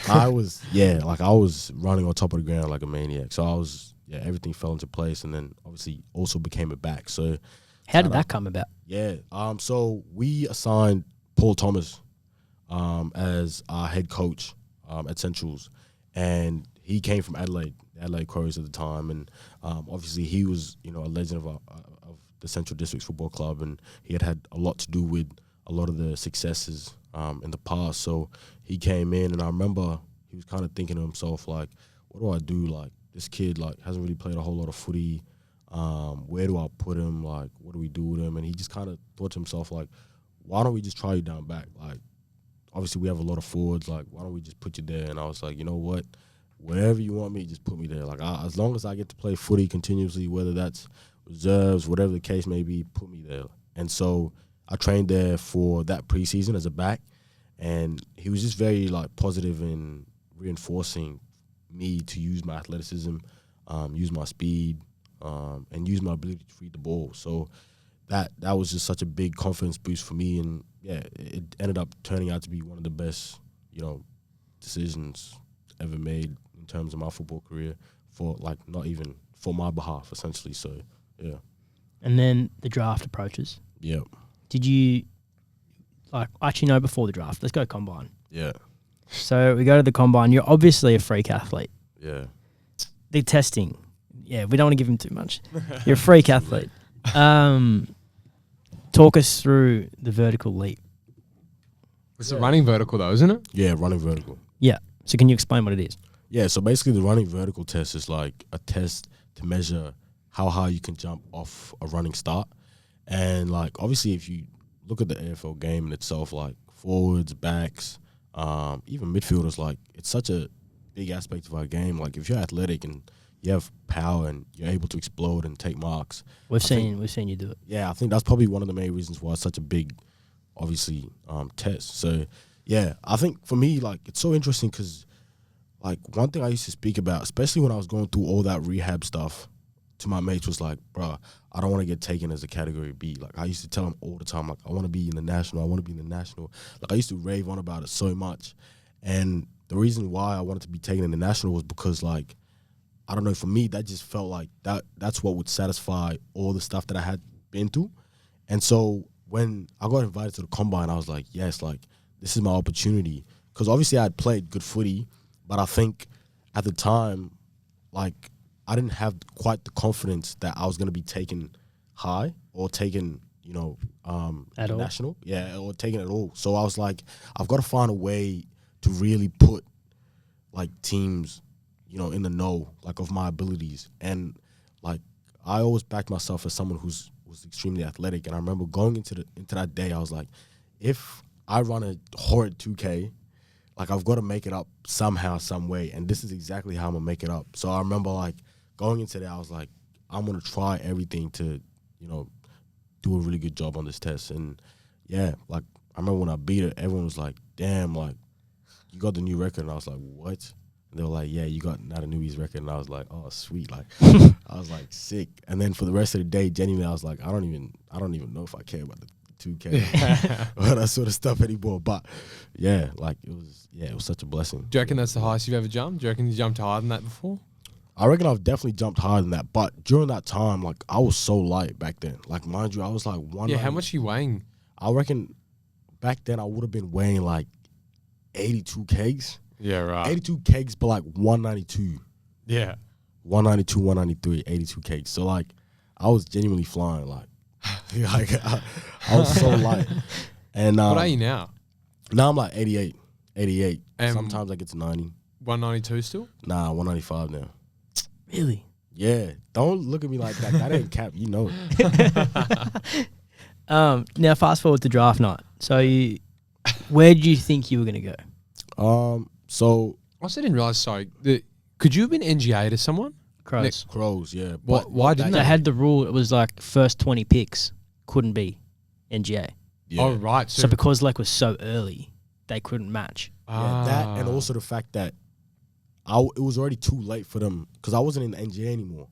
I was running on top of the ground like a maniac. So everything fell into place, and then obviously also became a back. So how did that come about? Yeah. So we assigned Paul Thomas as our head coach at Centrals, and he came from Adelaide Crows at the time, and obviously he was a legend of the Central Districts Football Club, and he had a lot to do with a lot of the successes in the past. So he came in, and I remember he was kind of thinking to himself like, what do I do? Like this kid like hasn't really played a whole lot of footy. Where do I put him? Like what do we do with him? And he just kind of thought to himself like, why don't we just try you down back? Like obviously we have a lot of forwards. Like why don't we just put you there? And I was like, you know what? Wherever you want me, just put me there. Like as long as I get to play footy continuously, whether that's reserves, whatever the case may be, put me there. And so I trained there for that preseason as a back, and he was just very like positive in reinforcing me to use my athleticism, use my speed, and use my ability to read the ball. So that was just such a big confidence boost for me, and yeah, it ended up turning out to be one of the best, decisions ever made in terms of my football career, for like not even for my behalf essentially. So yeah. And then the draft approaches. Yeah. Did you before the draft? Let's go combine. Yeah. So we go to the combine. You're obviously a freak athlete. Yeah. The testing. Yeah, we don't want to give him too much. You're a freak athlete. Talk us through the vertical leap. It's a running vertical though, isn't it? Yeah, running vertical. Yeah. So can you explain what it is? Yeah, so basically the running vertical test is like a test to measure how high you can jump off a running start. And like obviously if you look at the AFL game in itself, like forwards, backs, even midfielders, like it's such a big aspect of our game. Like if you're athletic and you have power and you're able to explode and take marks. We've seen you do it. Yeah, I think that's probably one of the main reasons why it's such a big, obviously, test. So yeah, I think for me, like it's so interesting because like one thing I used to speak about, especially when I was going through all that rehab stuff, to my mates was like, bro, I don't want to get taken as a category B. Like I used to tell them all the time, like I want to be in the national. Like I used to rave on about it so much. And the reason why I wanted to be taken in the national was because like, I don't know, for me, that just felt like that's what would satisfy all the stuff that I had been through. And so when I got invited to the combine, I was like, yes, like this is my opportunity. because obviously I had played good footy, but I think at the time, like, I didn't have quite the confidence that I was going to be taken high or taken, you know, At all? national. Yeah, or taken at all. So I was like, I've got to find a way to really put, like, teams, you know, in the know, like, of my abilities. And, like, I always backed myself as someone was extremely athletic. And I remember going into that day, I was like, if I run a horrid 2K, like, I've got to make it up somehow, some way. And this is exactly how I'm going to make it up. So I remember, like, going into that, I was like, I'm going to try everything to, you know, do a really good job on this test. And, yeah, like, I remember when I beat it, everyone was like, damn, like, you got the new record. And I was like, what? And they were like, yeah, you got not a newbie's record. And I was like, oh, sweet. Like, I was like, sick. And then for the rest of the day, genuinely, I was like, I don't even know if I care about the 2K or that sort of stuff anymore. But yeah, like, it was such a blessing. Do you reckon that's the highest you've ever jumped? Do you reckon you jumped higher than that before? I reckon I've definitely jumped higher than that. But during that time, like, I was so light back then. Like, mind you, I was like 190. Yeah, how much are you weighing? I reckon back then I would have been weighing like 82 kegs. Yeah, right. 82 kegs, but like 192. Yeah. 192, 193, 82 kegs. So, like, I was genuinely flying. Like, I was so light. And What are you now? now I'm like 88. Um, Sometimes I get to 90. 192 still? Nah, 195 now. Really? Yeah. Don't look at me like that. That ain't cap. You know it. Now fast forward to draft night. So where did you think you were going to go? So I also didn't realize, sorry, could you have been NGA to someone? Crows. Crows, yeah. Why didn't They had the rule. It was like first 20 picks couldn't be NGA. Yeah. Oh, right. So because Leek was so early, they couldn't match. Yeah, that and also the fact that it was already too late for them because I wasn't in the NGA anymore.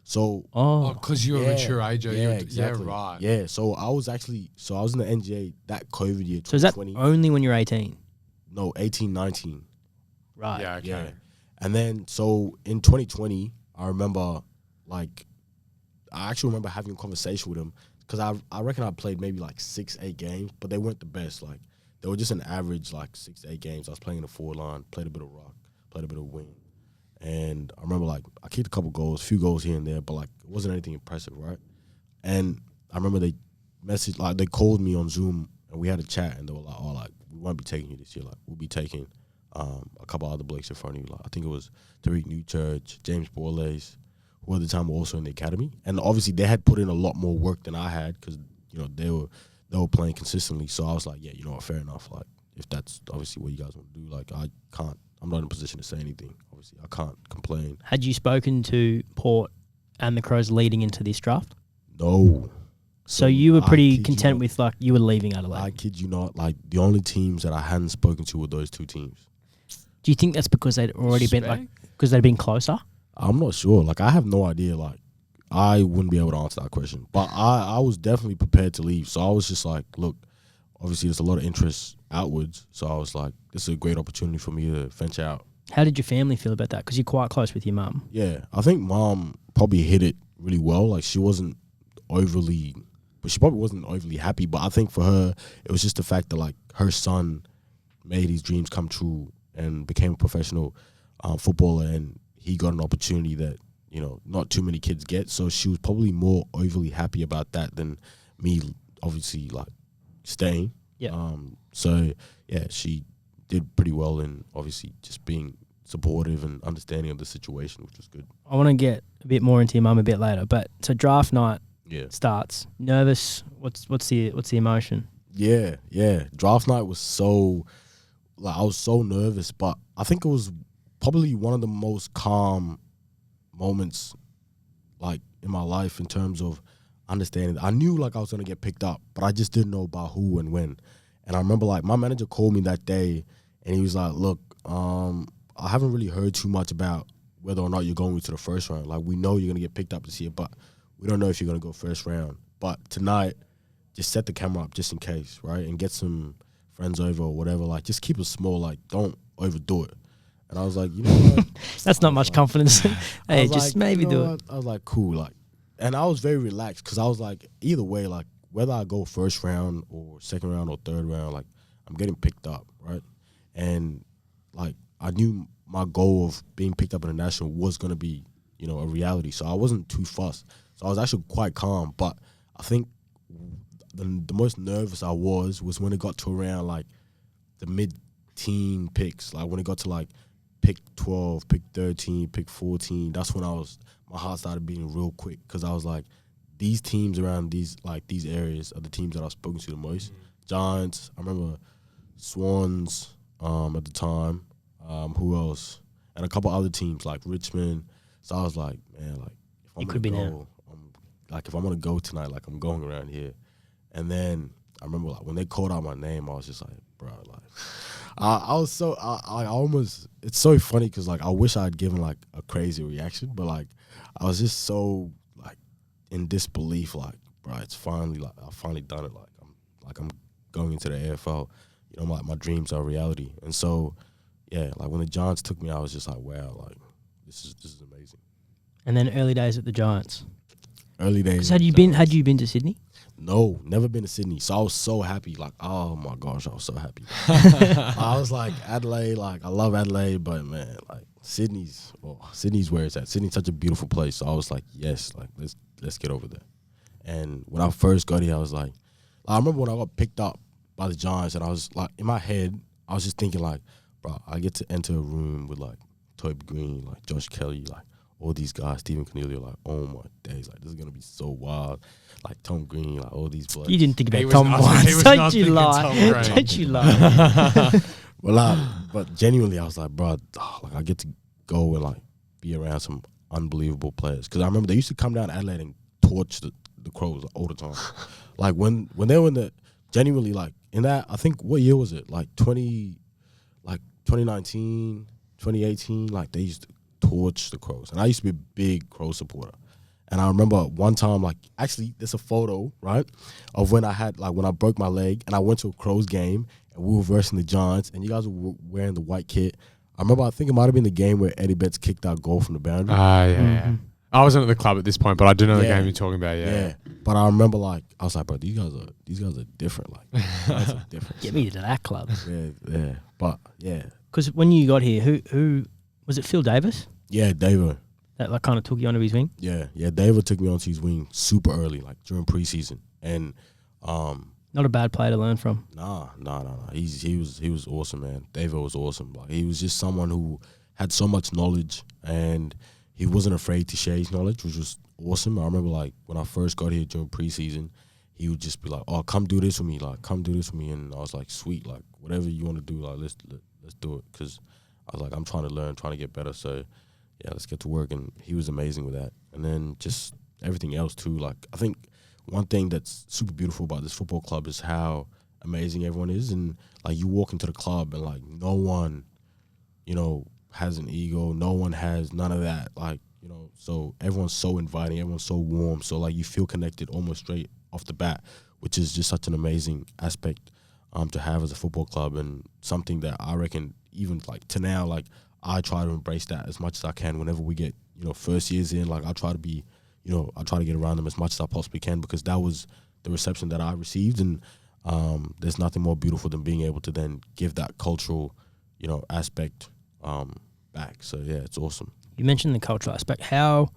So because you were a mature age. yeah, exactly. Yeah, right. Yeah, so I was in the NGA that COVID year, 2020. So is that only when you're 18? No, 18, 19. Right. Yeah, okay. Yeah. And then, so in 2020, I remember, like, I actually remember having a conversation with him because I reckon I played maybe like 6-8 games, but they weren't the best. Like, they were just an average, like, 6-8 games. I was playing in the forward line, played a bit of rock, played a bit of wing. And I remember, like, I kicked a couple goals, few goals here and there, but, like, it wasn't anything impressive, right? And I remember they called me on Zoom, and we had a chat, and they were like, oh, like, we won't be taking you this year. Like, we'll be taking a couple other blokes in front of you. Like, I think it was Tariq Newchurch, James Borlays, who at the time were also in the academy. And obviously they had put in a lot more work than I had because, you know, they were playing consistently. So I was like, yeah, you know what, fair enough. Like, if that's obviously what you guys want to do, like, I'm not in a position to say anything. Obviously, I can't complain. Had you spoken to Port and the Crows leading into this draft? No. So you were pretty content with, like, you were leaving Adelaide? I kid you not. Like, the only teams that I hadn't spoken to were those two teams. Do you think that's because they'd already been, like, because they'd been closer? I'm not sure. Like, I have no idea. Like, I wouldn't be able to answer that question. But I was definitely prepared to leave. So I was just like, look, obviously there's a lot of interest outwards. So I was like, this is a great opportunity for me to venture out. How did your family feel about that? Because you're quite close with your mum. Yeah, I think mom probably hit it really well. Like, she wasn't overly, but she probably wasn't overly happy. But I think for her, it was just the fact that, like, her son made his dreams come true and became a professional footballer, and he got an opportunity that, you know, not too many kids get. So she was probably more overly happy about that than me, obviously, like, staying. Yeah. So yeah, she did pretty well in obviously just being supportive and understanding of the situation, which was good. I want to get a bit more into your mum a bit later, but so draft night starts. Nervous? What's the emotion? Yeah. Draft night was so, like, I was so nervous, but I think it was probably one of the most calm moments, like, in my life in terms of understanding. I knew, like, I was going to get picked up, but I just didn't know about who and when. And I remember, like, my manager called me that day, and he was like, look, I haven't really heard too much about whether or not you're going to the first round. Like, we know you're going to get picked up this year, but we don't know if you're going to go first round. But tonight, just set the camera up just in case, right? And get some friends over or whatever. Like, just keep it small. Like, don't overdo it. And I was like, you know what? That's not much confidence. Hey, like, just maybe do it. I was like, cool. Like, and I was very relaxed because I was like, either way, like, whether I go first round or second round or third round, like, I'm getting picked up, right? and like I knew my goal of being picked up in the national was gonna be, you know, a reality. So I wasn't too fussed. So I was actually quite calm. But I think the most nervous I was when it got to around like the mid-teen picks. Like when it got to like pick 12, pick 13, pick 14. That's when my heart started beating real quick because I was like, these teams around these areas are the teams that I've spoken to the most. Giants, I remember Swans at the time. Who else? And a couple other teams like Richmond. So I was like, man, like if I'm gonna go, if I'm gonna go tonight, like I'm going around here. And then I remember like when they called out my name, I was just like, bro, like I was so I almost. It's so funny because like I wish I had given like a crazy reaction, but like I was just so like in disbelief, like bro, it's finally like I've finally done it. I'm going into the AFL. You know, my dreams are reality. And so yeah, like when the Giants took me, I was just like, wow, like this is amazing. And then early days at the Giants. Early days. Had you been to Sydney? No, never been to Sydney. So I was so happy. Like, oh my gosh, I was so happy. I was like, Adelaide, like I love Adelaide, but man, like Sydney's where it's at. Sydney's such a beautiful place. So I was like, yes, like let's get over there. And when I first got here, I was like, I remember when I got picked up by the Giants, and I was like, in my head, I was just thinking like, bro, I get to enter a room with like Toby Green, like Josh Kelly, like all these guys, Stephen Cornelio, like, oh my days, like this is gonna be so wild. Like Tom Green, like all these bloods. You didn't think about Tom once. Don't you lie. Don't you lie. But genuinely, I was like, bro, like I get to go and like be around some unbelievable players. Because I remember they used to come down to Adelaide and torch the Crows all the time. Like when they were in the, genuinely like in that, I think, what year was it? Like 2019, 2018, like they used to torch the Crows. And I used to be a big Crow supporter. And I remember one time, like, actually, there's a photo, right, of when I broke my leg and I went to a Crows game and we were versing the Giants and you guys were wearing the white kit. I remember, I think it might have been the game where Eddie Betts kicked that goal from the boundary. Yeah. I wasn't at the club at this point, but I do know the game you're talking about, yeah. But I remember, like, I was like, bro, these guys are different. Like, these guys are different. Get me to that club. Yeah. But, yeah. Because when you got here, who was it, Phil Davis? Yeah, David. That like kind of took you under his wing? Yeah. David took me onto his wing super early, like during preseason. And not a bad player to learn from. Nah. He was awesome, man. David was awesome. Like he was just someone who had so much knowledge and he wasn't afraid to share his knowledge, which was awesome. I remember like when I first got here during preseason, he would just be like, "Oh, come do this with me, like come do this with me," and I was like, "Sweet, like whatever you want to do, like let's do it," because I was like, I'm trying to learn, trying to get better, so. Yeah, let's get to work. And he was amazing with that. And then just everything else too. Like, I think one thing that's super beautiful about this football club is how amazing everyone is. And, like, you walk into the club and, like, no one, you know, has an ego. No one has none of that. Like, you know, so everyone's so inviting. Everyone's so warm. So, like, you feel connected almost straight off the bat, which is just such an amazing aspect to have as a football club and something that I reckon even, like, to now, like, I try to embrace that as much as I can whenever we get, you know, first years in. Like, I try to be, you know, I try to get around them as much as I possibly can because that was the reception that I received. And there's nothing more beautiful than being able to then give that cultural, you know, aspect back. So, yeah, it's awesome. You mentioned the cultural aspect. How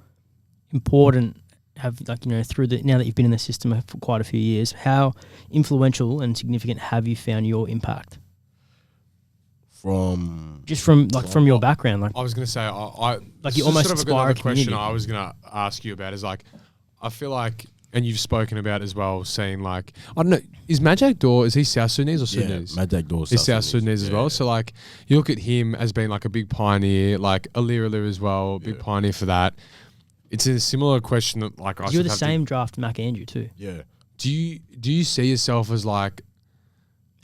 important have, like, you know, now that you've been in the system for quite a few years, how influential and significant have you found your impact? From your background, like I was going to say, I like you almost sort of inspire another a community. question I was going to ask you about is like, I feel like, and you've spoken about as well, saying like, I don't know, is Majak Dor, is he South Sudanese or Sudanese? Yeah, Majak Dor is South Sudanese as well. So like, you look at him as being like a big pioneer, like Aleer as well, big pioneer for that. It's a similar question that like I. You were the same draft, Mac Andrew too. Yeah. Do you see yourself as like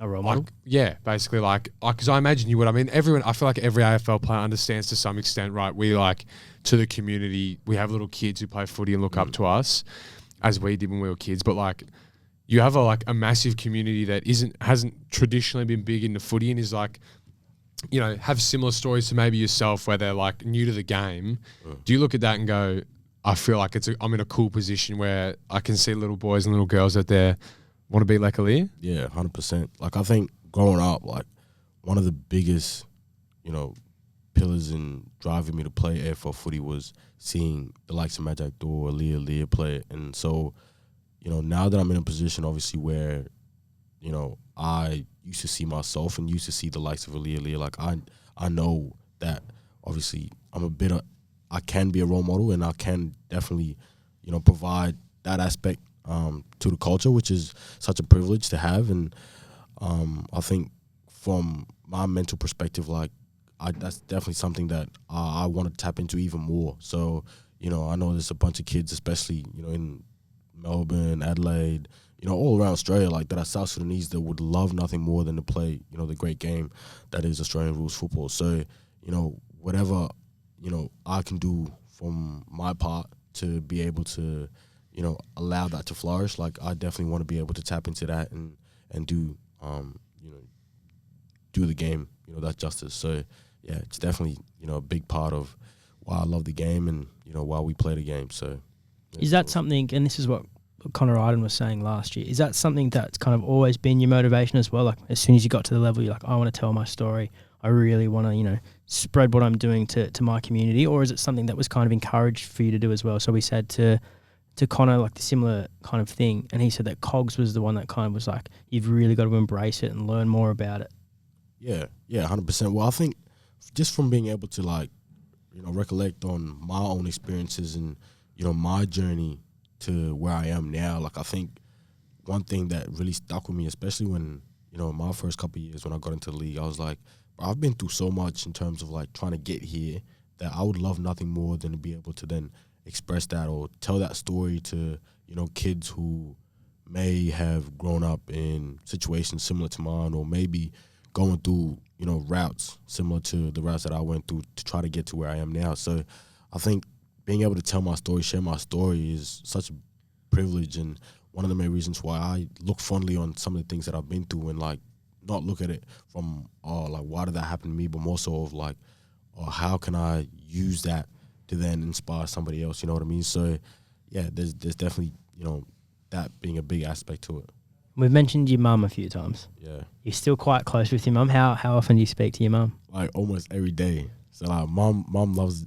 a role model? Yeah, basically like, because I imagine you would. I mean, I feel like every AFL player understands to some extent, right? We like, to the community, we have little kids who play footy and look up to us as we did when we were kids. But like, you have a massive community that hasn't traditionally been big into footy and is like, you know, have similar stories to maybe yourself where they're like new to the game. Do you look at that and go, I feel like I'm in a cool position where I can see little boys and little girls out there want to be like Aleer? Yeah, 100%. Like, I think growing up, like, one of the biggest, pillars in driving me to play AFL footy was seeing the likes of Magic Door, Leek Aleer play. And so, now that I'm in a position, obviously, where, I used to see myself and used to see the likes of Leek Aleer, like I know that obviously I can be a role model, and I can definitely, provide that aspect to the culture, which is such a privilege to have. And I think from my mental perspective, like, that's definitely something that I want to tap into even more. So, I know there's a bunch of kids, especially, in Melbourne, Adelaide, all around Australia, like, that are South Sudanese that would love nothing more than to play, the great game that is Australian rules football. So, whatever, I can do from my part to be able to, allow that to flourish, like, I definitely want to be able to tap into that and do, do the game, that justice. So, yeah, it's definitely, a big part of why I love the game and, why we play the game. So, yeah, Is that something, and this is what Connor Iden was saying last year, is that something that's kind of always been your motivation as well? Like, as soon as you got to the level, you're like, I want to tell my story. I really want to, spread what I'm doing to my community? Or is it something that was kind of encouraged for you to do as well? So we said to Connor, like, the similar kind of thing, and he said that Cogs was the one that kind of was like, you've really got to embrace it and learn more about it. Yeah, 100%. Well, I think just from being able to, like, recollect on my own experiences and, my journey to where I am now, like, I think one thing that really stuck with me, especially when, my first couple of years when I got into the league, I was like, I've been through so much in terms of, like, trying to get here that I would love nothing more than to be able to then express that or tell that story to, kids who may have grown up in situations similar to mine, or maybe going through, routes similar to the routes that I went through to try to get to where I am now. So I think being able to tell my story, share my story is such a privilege, and one of the main reasons why I look fondly on some of the things that I've been through, and, like, not look at it from, like, why did that happen to me, but more so of, like, how can I use that to then inspire somebody else, you know what I mean? So, yeah, there's definitely, that being a big aspect to it. We've mentioned your mum a few times. Yeah. You're still quite close with your mum. How often do you speak to your mum? Like, almost every day. So, like, mom loves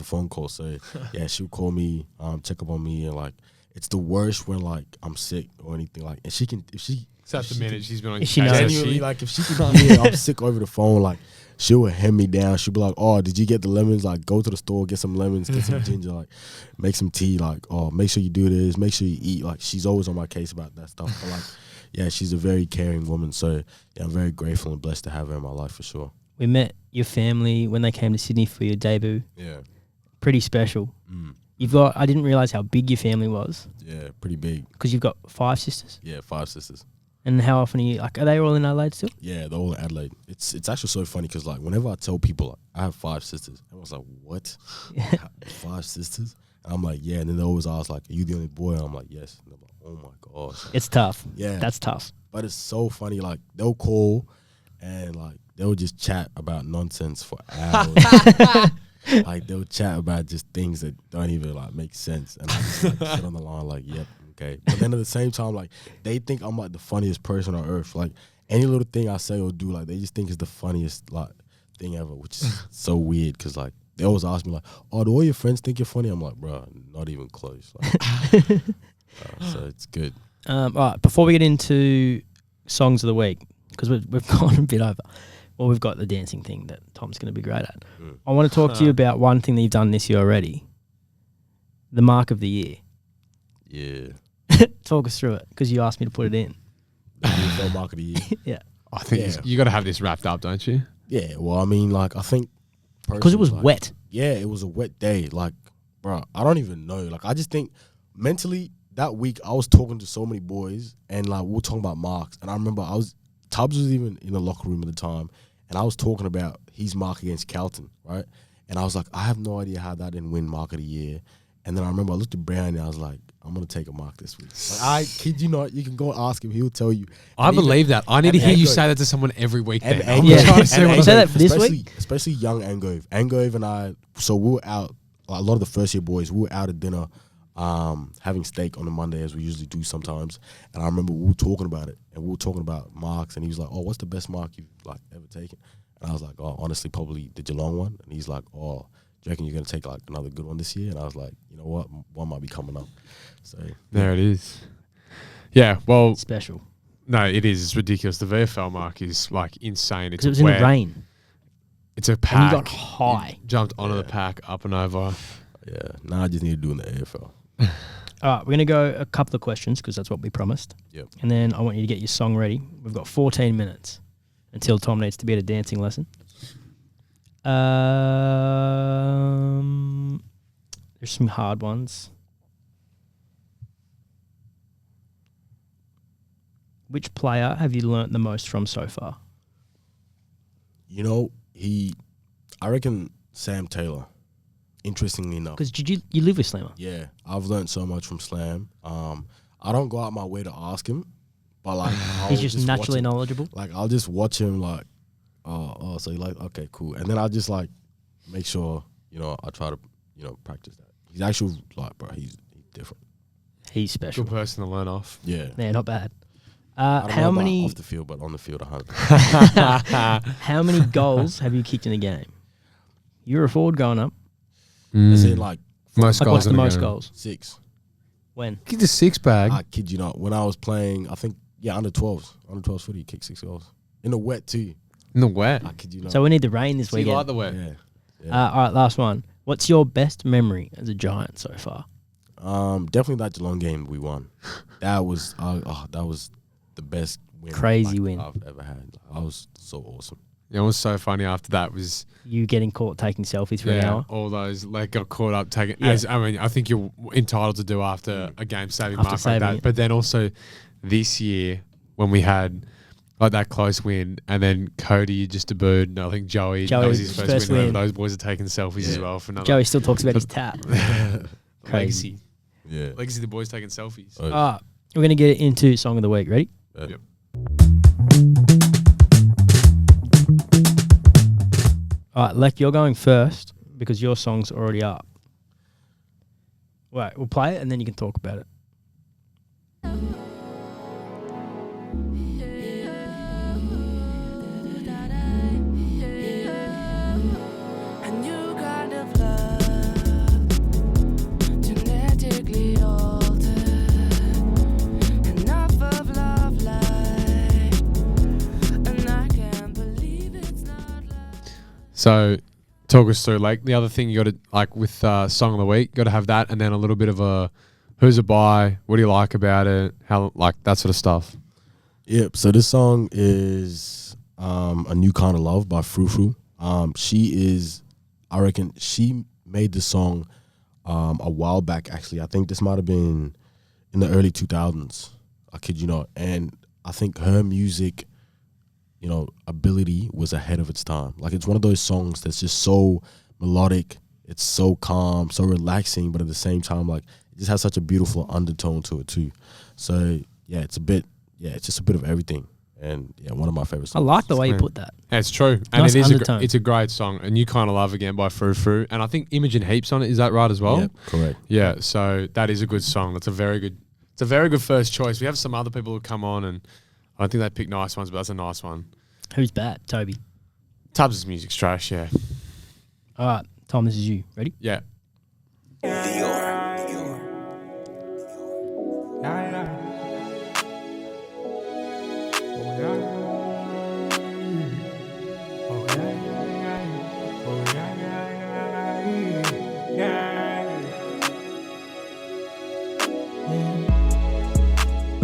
a phone call. So, yeah, she'll call me, check up on me, and, like, it's the worst when, like, I'm sick or anything, like, and she can, if she... So at the minute she's been on She knows. Genuinely, like, if she can hear I'm sick over the phone, like, she'll hem me down. She'll be like, oh, did you get the lemons? Like, go to the store, get some lemons, get some ginger, like, make some tea, like, oh, make sure you do this, make sure you eat. Like, she's always on my case about that stuff. But, like, yeah, she's a very caring woman. So, yeah, I'm very grateful and blessed to have her in my life for sure. We met your family when they came to Sydney for your debut. Yeah. Pretty special. I didn't realise how big your family was. Yeah, pretty big. Because you've got 5 sisters. Yeah, 5 sisters. And how often are they all in Adelaide still? Yeah, they're all in Adelaide. It's actually so funny because, like, whenever I tell people, like, I have 5 sisters, everyone's like, what? 5 sisters? And I'm like, yeah. And then they always ask, like, are you the only boy? And I'm like, yes. And I'm like, oh my gosh. It's tough. Yeah. That's tough. But it's so funny. Like, they'll call and, like, they'll just chat about nonsense for hours. Like, they'll chat about just things that don't even, like, make sense. And I just, like, sit on the line like, yep, okay. But then at the same time, like, they think I'm, like, the funniest person on earth. Like, any little thing I say or do, like, they just think it's the funniest, like, thing ever, which is so weird because, like, they always ask me, like, oh, do all your friends think you're funny? I'm like, bro, not even close. Like, so it's good. All right, before we get into songs of the week, because we've gone a bit over, well, we've got the dancing thing that Tom's going to be great at. I want to talk to you about one thing that you've done this year already, the mark of the year. Yeah. Talk us through it, because you asked me to put it in. NFL mark of the year. Yeah. I think you got to have this wrapped up, don't you? Yeah, well, I mean, like, I think... Because it was like, wet. Yeah, it was a wet day. Like, bro, I don't even know. Like, I just think mentally that week I was talking to so many boys and, like, we were talking about marks. And I remember Tubbs was even in the locker room at the time, and I was talking about his mark against Carlton, right? And I was like, I have no idea how that didn't win mark of the year. And then I remember I looked at Brown and I was like, I'm going to take a mark this week. Like, I kid you not, you can go and ask him. He'll tell you. I believe that. I need to hear you say that to someone every week. And I'm yeah. trying to say And what say that for this week? Especially young Angove. Angove and I, so we were out, a lot of the first year boys, we were out at dinner having steak on a Monday as we usually do sometimes. And I remember we were talking about it. And we were talking about marks. And he was like, oh, what's the best mark you've, like, ever have taken? And I was like, oh, honestly, probably the Geelong one. And he's like, oh, do you reckon you're going to take like another good one this year? And I was like, you know what? One might be coming up. So There it is. Yeah, well, Special. no, it is. It's ridiculous. The VFL mark is like insane. It's Because it was in the rain. It's a And pack. you got high. You jumped onto the pack, up and over. yeah, now I just need to do in the AFL. All right, we're going to go a couple of questions because that's what we promised. Yep. And then I want you to get your song ready. We've got 14 minutes until Tom needs to be at a dancing lesson. There's some hard ones. Which player have you learnt the most from so far? You know, I reckon Sam Taylor, interestingly enough. Because you live with Slammer. Yeah, I've learned so much from Slam. I don't go out my way to ask him, but like He's just naturally watch him. knowledgeable. Like I'll just watch him like, oh, so you like, okay, cool. And then I'll just like make sure, I try to, practice that. He's actually like, bro, he's different. He's special. Good person to learn off. Yeah. Yeah, not bad. I don't How know about many off the field, but on the field, 100%. how many goals have you kicked in a game? You were a forward growing up. As in like Most Like, goals what's the in a most game. goals? 6. When? Kicked a 6-bag. I kid you not. When I was playing, I think, under 12s footy, kicked 6 goals. In the wet too. In the wet. I kid you not. So we need the rain this So you weekend. like the wet? Yeah. All right, last one. What's your best memory as a Giant so far? Definitely that Geelong game we won. That was the best win. Crazy win. I've ever had. I was so awesome. Yeah, it was so funny after that was You getting caught taking selfies for an hour? all those like got caught up taking. Yeah. I think you're entitled to do after a game saving After mark saving like that. it. But then also this year when we had like that close win, and then Cody just debuted, and I think Joey that was his first win. Those boys are taking selfies as well for another Joey still talks about his tap. Crazy. legacy. Yeah. Legacy, the boys taking selfies. Oh, All right, we're going to get into Song of the Week. Ready? Yep. All right, Lek, you're going first because your song's already up. Wait, we'll play it and then you can talk about it. A new kind of love, genetically altered. Enough of love life, and I can't believe it's not love. So, talk us through like the other thing you got to like with Song of the Week, got to have that, and then a little bit of a who's it by, what do you like about it, how like that sort of stuff. Yep. So this song is A New Kind of Love by Frou Frou. I reckon she made this song a while back, actually. I think this might have been in the early 2000s. I kid you not. And I think her music, ability was ahead of its time. Like, it's one of those songs that's just so melodic. It's so calm, so relaxing, but at the same time, like, it just has such a beautiful undertone to it too. So, yeah, it's just a bit of everything. And, yeah, one of my favorite I songs. like the way you put that. Yeah, it's true, and Nice it is undertone. it's a great song. A New Kind of Love again by Frou Frou, and I think Imogen Heaps on it. Is that right as well? Yeah, correct. Yeah, so that is a good song. It's a very good first choice. We have some other people who come on, and I don't think they pick nice ones, but that's a nice one. Who's bad? Toby. Tubbs' music's trash, yeah. All right, Tom, this is you. Ready? Yeah.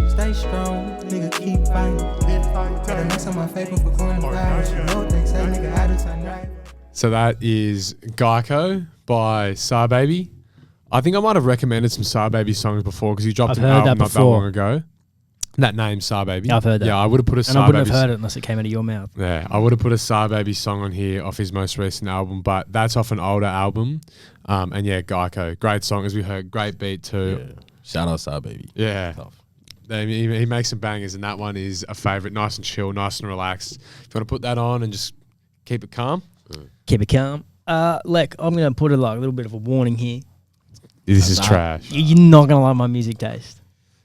Stay strong, nigga, keep fighting. Got a mess on my paper for coronavirus. You know what they say, nigga, I do something right. So that is Geico by Sar Baby. I think I might have recommended some Sar Baby songs before because he dropped I've an heard album that not that before. long ago. That name, Sar Baby. Yeah, I've heard that. Yeah, I would have put a And I Sar wouldn't Baby. have heard it unless it came out of your mouth. Yeah, I would have put a Sar Baby song on here off his most recent album, but that's off an older album. And yeah, Geico, great song as we heard, great beat too. Yeah. Shout out Side Baby. Yeah. Tough. He makes some bangers, and that one is a favourite. Nice and chill, nice and relaxed. If you want to put that on and just keep it calm. Keep it calm. Lek, I'm going to put a little bit of a warning here. This is Nah. trash. You're not going to like my music taste.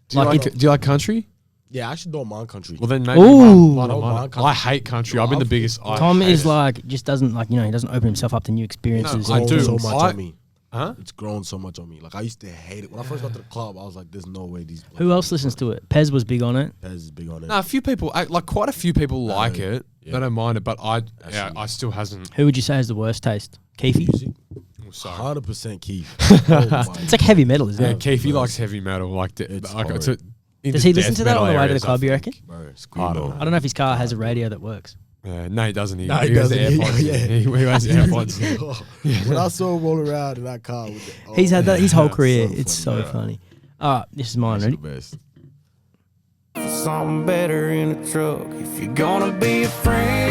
Do you Like like country? Yeah, I actually don't mind country. Well, then maybe Ooh. mine, Don't mine. mind country. I hate country. No, I've been the I've- biggest. I Tom hate is it. like just doesn't like he doesn't open himself up to new experiences. I and do. so things. much on me. Huh? It's grown so much on me. Like I used to hate it when I first got to the club. I was like, "There's no way these." Who else listens to it? Pez was big on it. Pez is big on it. No, a few people, like quite a few people like it. yeah. They don't mind it, but I Actually. still hasn't. Who would you say has the worst taste? Keefy? Music, Oh, sorry. 100% Keith. Oh my It's like heavy metal, isn't Yeah, it? Keith, he Bro. likes heavy metal. Like It's like horrid. Does he listen to that on the way to the club, you reckon? Bro, I don't screamo. know. I don't know if his car has a radio that works. No, he doesn't. He Nah, wears the he doesn't. AirPods. Yeah. He wears the AirPods. When I saw him roll around in that car, with the, He's had that his whole that's career. so It's funny. so funny. All right, this is mine. He's Ready? the best. Something better in the truck. If you're gonna be a friend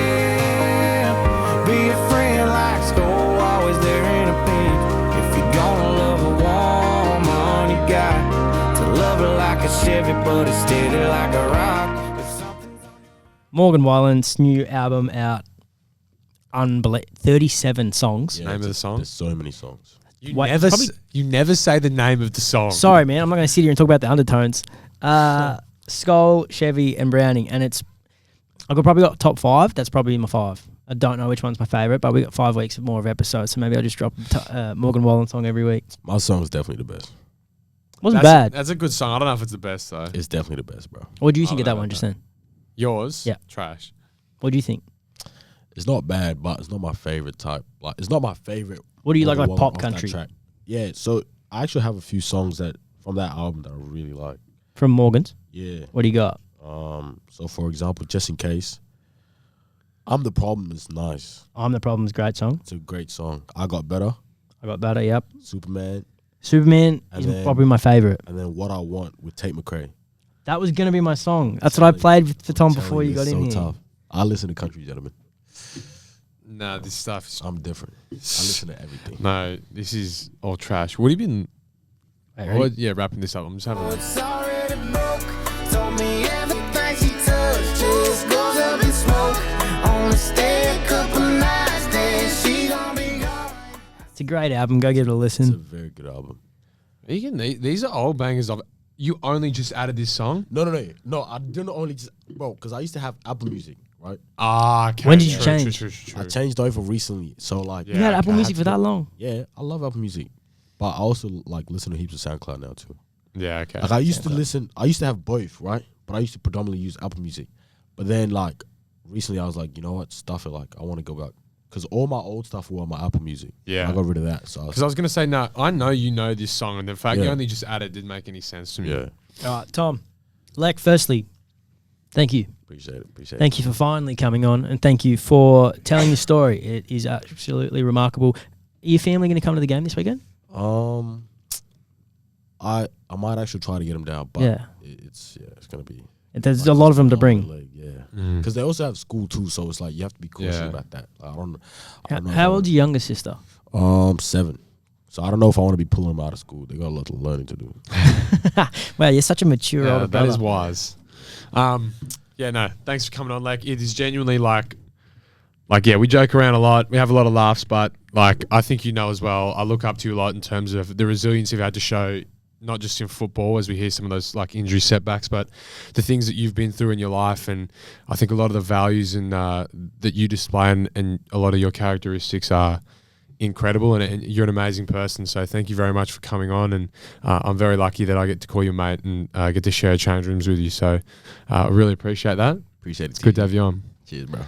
like Skull, always there in a pinch. If you're gonna love a woman, you got to love her like a Chevy, but it's steady like a rock. If something's Morgan Wallen's new album out. 37 songs. Yeah, Name of the there's- song? There's so many songs. You Wait, never, probably- you never say the name of the song. Sorry, man. I'm not going to sit here and talk about the undertones. Skull, Chevy, and Browning, and I've probably got top 5. That's probably my 5. I don't know which one's my favorite, but we got 5 weeks more of episodes, so maybe I'll just drop Morgan Wallen song every week. My song's definitely the best. Wasn't That's bad. That's a good song. I don't know if it's the best though. It's definitely the best, bro. What do you think I of that don't one know. just then? Yours? Yeah. Trash. What do you think? It's not bad, but it's not my favorite type. Like, it's not my favorite. What do you like Morgan Wallen pop off that country? track. Yeah, so I actually have a few songs that from that album that I really like. From Morgan's? Yeah. What do you got? So for example, just in case, I'm the Problem is nice. I'm the Problem's great song. It's a great song. I Got Better, I got better, yep. Superman, Superman And is then- probably my favorite. and then What I Want with Tate McRae. That was going to be my song. That's what I played for Tom Telling before you got it's in so here. tough. I listen to country, gentlemen. No, this stuff is. I'm different. I listen to everything. No, this is all trash. What have you been? Wait, ready? Yeah, wrapping this up. I'm just having. it's already broke. Told me everything she touched just goes up in smoke. Only stay a couple nights, then she gon' be gone. It's a great album. Go give it a It's a listen. very good album. These are old bangers. You only just added this song. No. I didn't only just because I used to have Apple Music, right? Ah, okay. When did you True, change? True. I changed over recently, so like, You had Apple okay. Music for that long? yeah, I love Apple Music, but I also like listen to heaps of SoundCloud now too. Yeah, okay. Like I used to listen, I used to have both, right? But I used to predominantly use Apple Music. But then like recently I was like, you know what, stuff it. Like I want to go back because all my old stuff were on my Apple Music. Yeah. I got rid of that. So I was, Because I was gonna say, no, I know you know this song, and the fact you Yeah. only just added didn't make any sense to me. yeah, All right, Tom. Lek, firstly, thank you. appreciate it. Thank you for finally coming on, and thank you for telling your story. It is absolutely remarkable. Are your family going to come to the game this weekend? I might actually try to get them down, but Yeah. it's gonna be. There's a lot of them to bring. Yeah, Mm. because they also have school too, so it's like you have to be cautious Yeah. about that. I don't know. if I How old's your younger sister? 7. So I don't know if I want to be pulling them out of school. They got a lot of learning to do. Wow, you're such a mature Yeah, older that brother. is wise. Yeah, no, thanks for coming on. Like, it is genuinely like, yeah, we joke around a lot. We have a lot of laughs, but like, I think you know as well, I look up to you a lot in terms of the resilience you've had to show, not just in football, as we hear some of those like injury setbacks, but the things that you've been through in your life. And I think a lot of the values and that you display and a lot of your characteristics are incredible, and you're an amazing person. So thank you very much for coming on, and I'm very lucky that I get to call you mate and get to share change rooms with you. So I really appreciate that. Appreciate it. It's good to have you on. Cheers, bro.